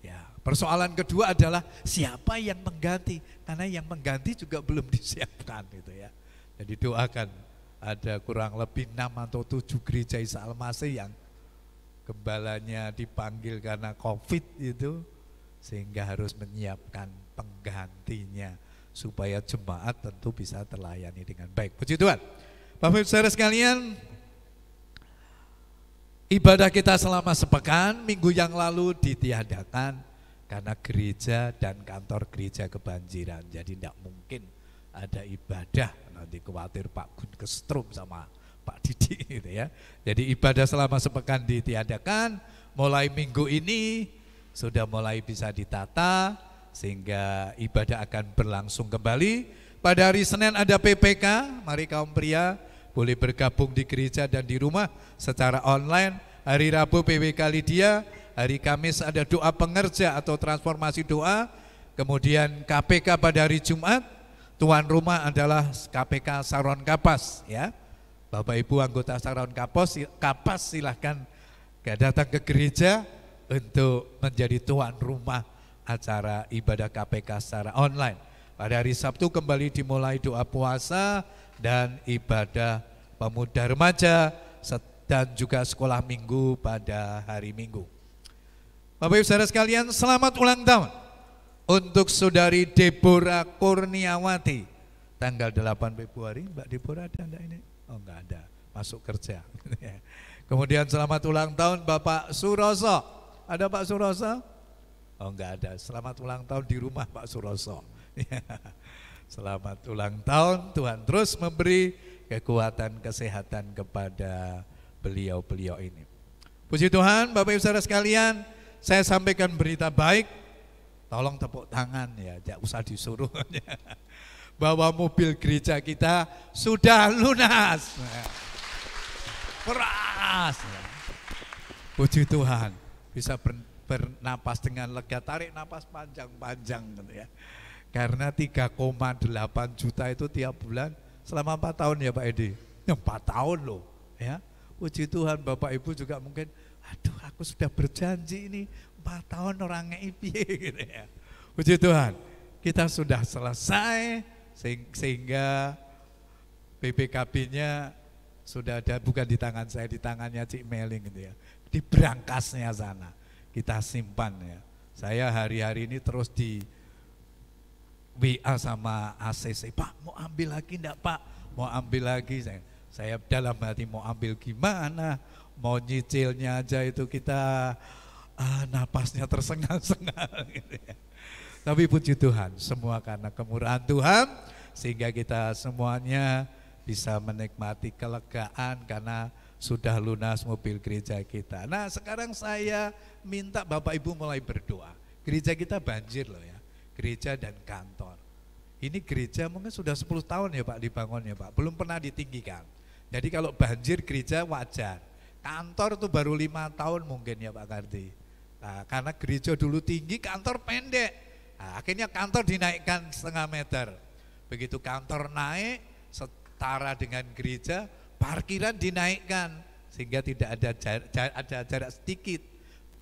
Ya, persoalan kedua adalah siapa yang mengganti, karena yang mengganti juga belum disiapkan gitu ya. Jadi doakan, ada kurang lebih 6 atau 7 gereja Isa Al-Masih yang gembalanya dipanggil karena COVID itu, sehingga harus menyiapkan penggantinya supaya jemaat tentu bisa terlayani dengan baik. Puji Tuhan. Bapak Ibu Saudara sekalian, ibadah kita selama sepekan minggu yang lalu ditiadakan karena gereja dan kantor gereja kebanjiran. Jadi tidak mungkin ada ibadah, nanti khawatir Pak Gun kestrum sama Pak Didi gitu ya. Jadi ibadah selama sepekan ditiadakan, mulai minggu ini sudah mulai bisa ditata sehingga ibadah akan berlangsung kembali. Pada hari Senin ada PPK, mari kaum pria boleh bergabung di gereja dan di rumah secara online. Hari Rabu PWK Lydia, hari Kamis ada doa pengerja atau transformasi doa. Kemudian KPK pada hari Jumat, tuan rumah adalah KPK Saron Kapas ya. Bapak Ibu anggota Saron Kapas silahkan datang ke gereja untuk menjadi tuan rumah acara ibadah KPK secara online. Pada hari Sabtu kembali dimulai doa puasa dan ibadah pemuda remaja dan juga sekolah minggu pada hari Minggu. Bapak Ibu Saudara sekalian, selamat ulang tahun untuk Saudari Deborah Kurniawati, tanggal 8 Februari. Mbak Deborah ada enggak ini? Oh enggak ada, masuk kerja. Kemudian selamat ulang tahun Bapak Suroso. Ada Pak Suroso? Oh enggak ada, selamat ulang tahun di rumah Pak Suroso. Selamat ulang tahun, Tuhan terus memberi kekuatan, kesehatan kepada beliau-beliau ini. Puji Tuhan, Bapak Ibu Saudara sekalian, saya sampaikan berita baik. Tolong tepuk tangan ya, jangan usah disuruh. Bahwa mobil gereja kita sudah lunas. Keras. Puji Tuhan, bisa bernapas dengan lega, tarik napas panjang-panjang gitu ya. Karena 3,8 juta itu tiap bulan selama 4 tahun ya Pak Edi. 4 tahun loh ya. Puji Tuhan, Bapak Ibu juga mungkin, aduh aku sudah berjanji ini 4 tahun orang ngeipi gitu ya. Puji Tuhan, kita sudah selesai sehingga BPKB-nya sudah ada, bukan di tangan saya, di tangannya Cik Meling gitu ya. Di berangkasnya sana kita simpan ya. Saya hari-hari ini terus di WA sama ACC, Pak mau ambil lagi enggak Pak? Mau ambil lagi, saya dalam hati mau ambil gimana, mau nyicilnya aja itu kita napasnya tersengal-sengal gitu ya. Tapi puji Tuhan, semua karena kemurahan Tuhan, sehingga kita semuanya bisa menikmati kelegaan karena sudah lunas mobil gereja kita. Nah sekarang saya minta Bapak Ibu mulai berdoa. Gereja kita banjir loh ya, gereja dan kantor. Ini gereja mungkin sudah 10 tahun ya Pak dibangun ya Pak, belum pernah ditinggikan. Jadi kalau banjir gereja wajar, kantor itu baru 5 tahun mungkin ya Pak Kardi. Nah, karena gereja dulu tinggi, kantor pendek. Nah, akhirnya kantor dinaikkan 0,5 meter. Begitu kantor naik, setara dengan gereja, parkiran dinaikkan sehingga tidak ada jarak sedikit.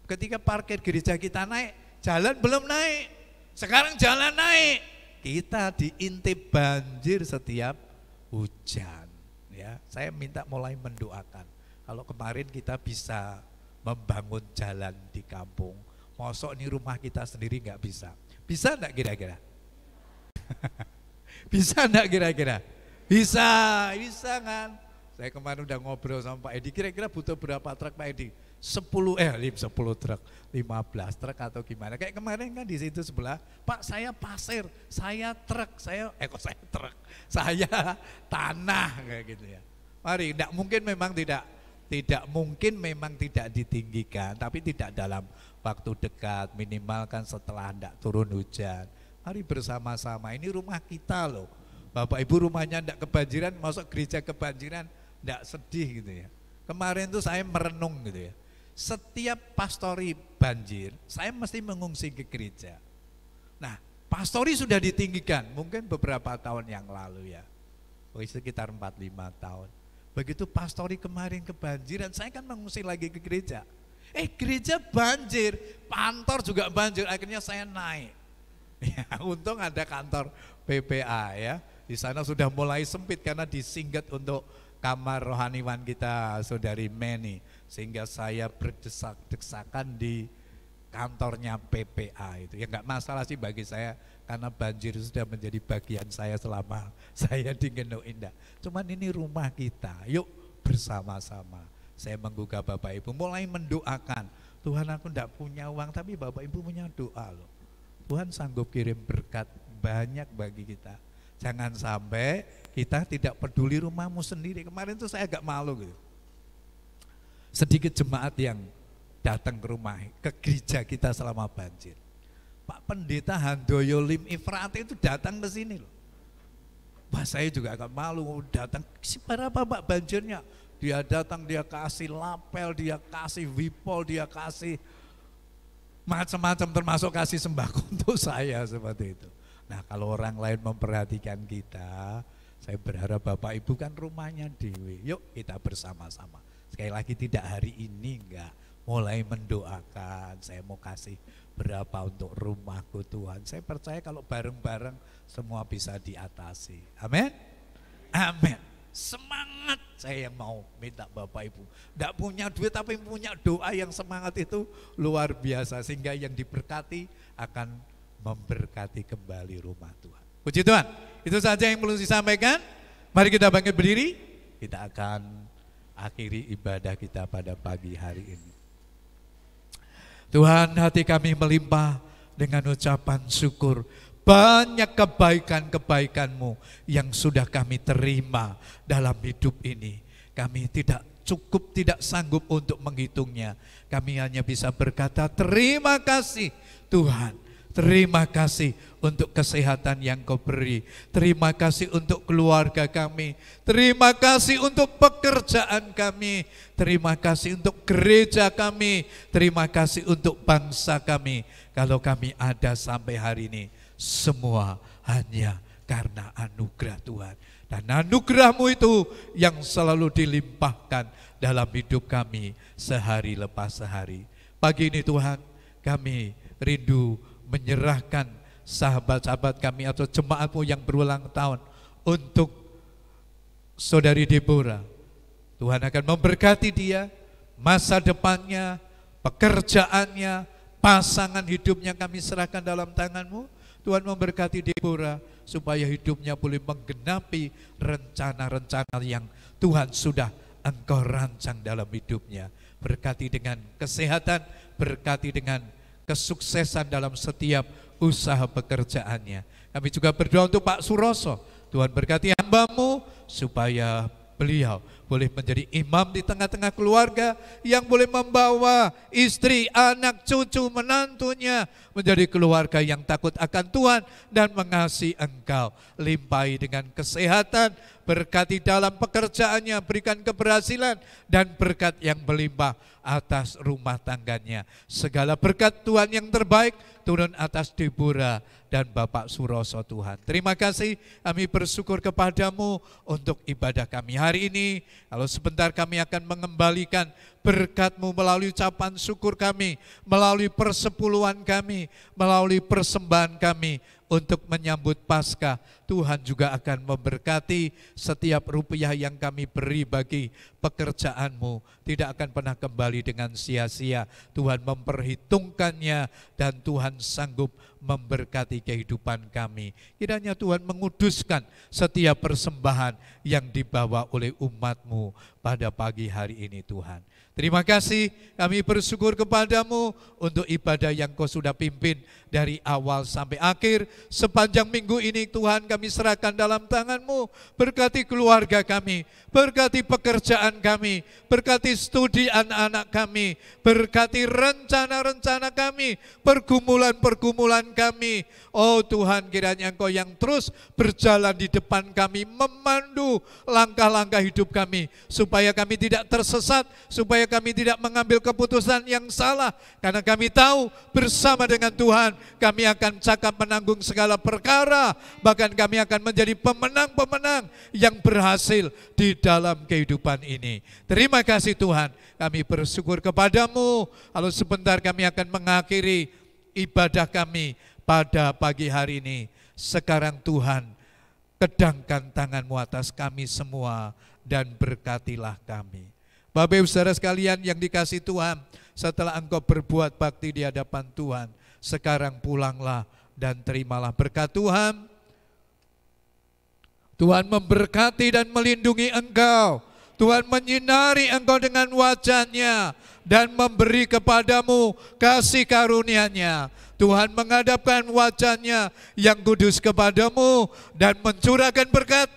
Ketika parkir gereja kita naik, jalan belum naik. Sekarang jalan naik, kita diintip banjir setiap hujan. Ya, saya minta mulai mendoakan. Kalau kemarin kita bisa membangun jalan di kampung, mosok ini rumah kita sendiri nggak bisa. Bisa enggak kira-kira? Bisa enggak kira-kira? Bisa, bisa kan? Saya kemarin udah ngobrol sama Pak Edi, kira-kira butuh berapa truk Pak Edi? 10 truk, 15 truk atau gimana? Kayak kemarin kan di situ sebelah, Pak saya pasir, saya truk, saya tanah kayak gitu ya. Mari, tidak mungkin memang tidak ditinggikan, tapi tidak dalam waktu dekat, minimal kan setelah tidak turun hujan. Mari bersama-sama, ini rumah kita loh. Bapak Ibu rumahnya tidak kebanjiran, masuk gereja kebanjiran, tidak sedih gitu ya. Kemarin tuh saya merenung gitu ya. Setiap pastori banjir, saya mesti mengungsi ke gereja. Nah, pastori sudah ditinggikan, mungkin beberapa tahun yang lalu ya. Sekitar 4-5 tahun. Begitu pastori kemarin kebanjiran, saya kan mengungsi lagi ke gereja. Gereja banjir, kantor juga banjir, akhirnya saya naik. Ya, untung ada kantor PPA ya. Di sana sudah mulai sempit karena disinggat untuk kamar rohaniwan kita Saudari Meni, sehingga saya berdesak-desakan di kantornya PPA itu. Ya enggak masalah sih bagi saya karena banjir sudah menjadi bagian saya selama saya di Gendong Indah. Cuman ini rumah kita, yuk bersama-sama. Saya menggugah Bapak Ibu mulai mendoakan. Tuhan aku enggak punya uang tapi Bapak Ibu punya doa loh. Tuhan sanggup kirim berkat banyak bagi kita. Jangan sampai kita tidak peduli rumahmu sendiri. Kemarin tuh saya agak malu gitu. Sedikit jemaat yang datang ke rumah, ke gereja kita selama banjir. Pak Pendeta Handoyo Lim Ifrati itu datang ke sini loh. Wah, saya juga agak malu datang. Berapa Pak banjirnya? Dia datang, dia kasih lapel, dia kasih wipol, dia kasih macam-macam termasuk kasih sembako untuk saya seperti itu. Nah, kalau orang lain memperhatikan kita, saya berharap Bapak Ibu kan rumahnya dewi. Yuk kita bersama-sama. Sekali lagi tidak hari ini enggak, mulai mendoakan. Saya mau kasih berapa untuk rumahku Tuhan. Saya percaya kalau bareng-bareng semua bisa diatasi. Amin. Amin. Semangat saya yang mau minta Bapak Ibu. Tidak punya duit tapi punya doa yang semangat itu luar biasa. Sehingga yang diberkati akan memberkati kembali rumah Tuhan. Puji Tuhan. Itu saja yang perlu disampaikan. Mari kita bangkit berdiri. Kita akan akhiri ibadah kita pada pagi hari ini. Tuhan, hati kami melimpah dengan ucapan syukur. Banyak kebaikan-kebaikan-Mu yang sudah kami terima dalam hidup ini. Kami tidak cukup, tidak sanggup untuk menghitungnya. Kami hanya bisa berkata terima kasih Tuhan. Terima kasih untuk kesehatan yang Kau beri. Terima kasih untuk keluarga kami. Terima kasih untuk pekerjaan kami. Terima kasih untuk gereja kami. Terima kasih untuk bangsa kami. Kalau kami ada sampai hari ini, semua hanya karena anugerah Tuhan. Dan anugerah-Mu itu yang selalu dilimpahkan dalam hidup kami sehari lepas sehari. Pagi ini Tuhan, kami rindu menyerahkan sahabat-sahabat kami atau jemaat-Mu yang berulang tahun untuk Saudari Deborah. Tuhan akan memberkati dia, masa depannya, pekerjaannya, pasangan hidupnya kami serahkan dalam tangan-Mu. Tuhan memberkati Deborah supaya hidupnya boleh menggenapi rencana-rencana yang Tuhan sudah Engkau rancang dalam hidupnya. Berkati dengan kesehatan, berkati dengan kesuksesan dalam setiap usaha pekerjaannya. Kami juga berdoa untuk Pak Suroso. Tuhan berkati hamba-Mu supaya beliau boleh menjadi imam di tengah-tengah keluarga yang boleh membawa istri, anak, cucu, menantunya menjadi keluarga yang takut akan Tuhan dan mengasihi Engkau. Limpahi dengan kesehatan, berkati dalam pekerjaannya, berikan keberhasilan dan berkat yang berlimpah atas rumah tangganya. Segala berkat Tuhan yang terbaik turun atas Deborah dan Bapak Suroso Tuhan. Terima kasih, kami bersyukur kepadamu untuk ibadah kami hari ini. Kalau sebentar kami akan mengembalikan berkat-Mu melalui ucapan syukur kami, melalui persepuluhan kami, melalui persembahan kami untuk menyambut Paskah. Tuhan juga akan memberkati setiap rupiah yang kami beri bagi pekerjaan-Mu. Tidak akan pernah kembali dengan sia-sia. Tuhan memperhitungkannya dan Tuhan sanggup memberkati kehidupan kami. Kiranya Tuhan menguduskan setiap persembahan yang dibawa oleh umat-Mu pada pagi hari ini Tuhan. Terima kasih, kami bersyukur kepadamu untuk ibadah yang Kau sudah pimpin dari awal sampai akhir. Sepanjang minggu ini Tuhan kami serahkan dalam tangan-Mu. Berkati keluarga kami, berkati pekerjaan kami, berkati studi anak-anak kami, berkati rencana-rencana kami, pergumulan-pergumulan kami. Oh Tuhan, kiranya Engkau yang terus berjalan di depan kami, memandu langkah-langkah hidup kami, supaya kami tidak tersesat, supaya kami tidak mengambil keputusan yang salah. Karena kami tahu bersama dengan Tuhan kami akan cakap menanggung segala perkara, bahkan kami akan menjadi pemenang-pemenang yang berhasil di dalam kehidupan ini. Terima kasih Tuhan, kami bersyukur kepadamu. Lalu sebentar kami akan mengakhiri ibadah kami pada pagi hari ini. Sekarang Tuhan, kedangkan tangan-Mu atas kami semua dan berkatilah kami. Bapak Ibu Saudara sekalian yang dikasihi Tuhan, setelah engkau berbuat bakti di hadapan Tuhan, sekarang pulanglah dan terimalah berkat Tuhan. Tuhan memberkati dan melindungi engkau. Tuhan menyinari engkau dengan wajah-Nya dan memberi kepadamu kasih karunia-Nya. Tuhan menghadapkan wajah-Nya yang kudus kepadamu dan mencurahkan berkat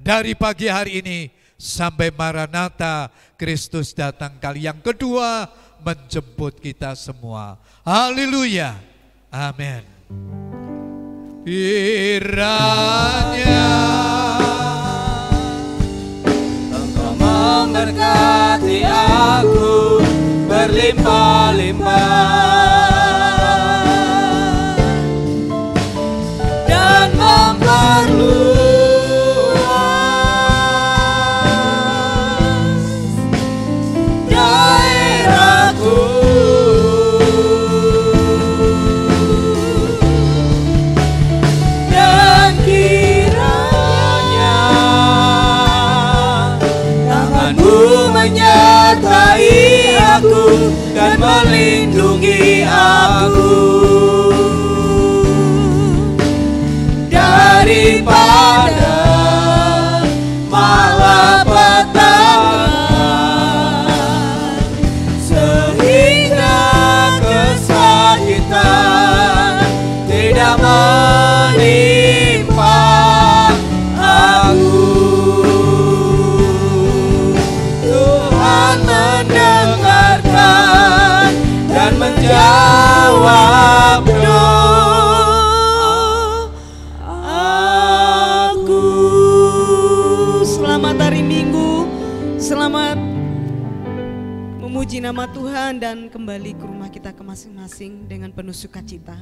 dari pagi hari ini sampai Maranatha, Kristus datang kali yang kedua menjemput kita semua. Haleluya. Amin. Kiranya Engkau memberkati aku berlimpah-limpah dan memperluas daerahku, dan kiranya tangan-Mu menyertai aku dan melindungi aku daripada malapetaka, sehingga kesakitan tidak menimpa aku. Tuhan mendengarkan dan menjawab doa aku. Selamat hari Minggu, selamat memuji nama Tuhan dan kembali ke rumah kita ke masing-masing dengan penuh sukacita.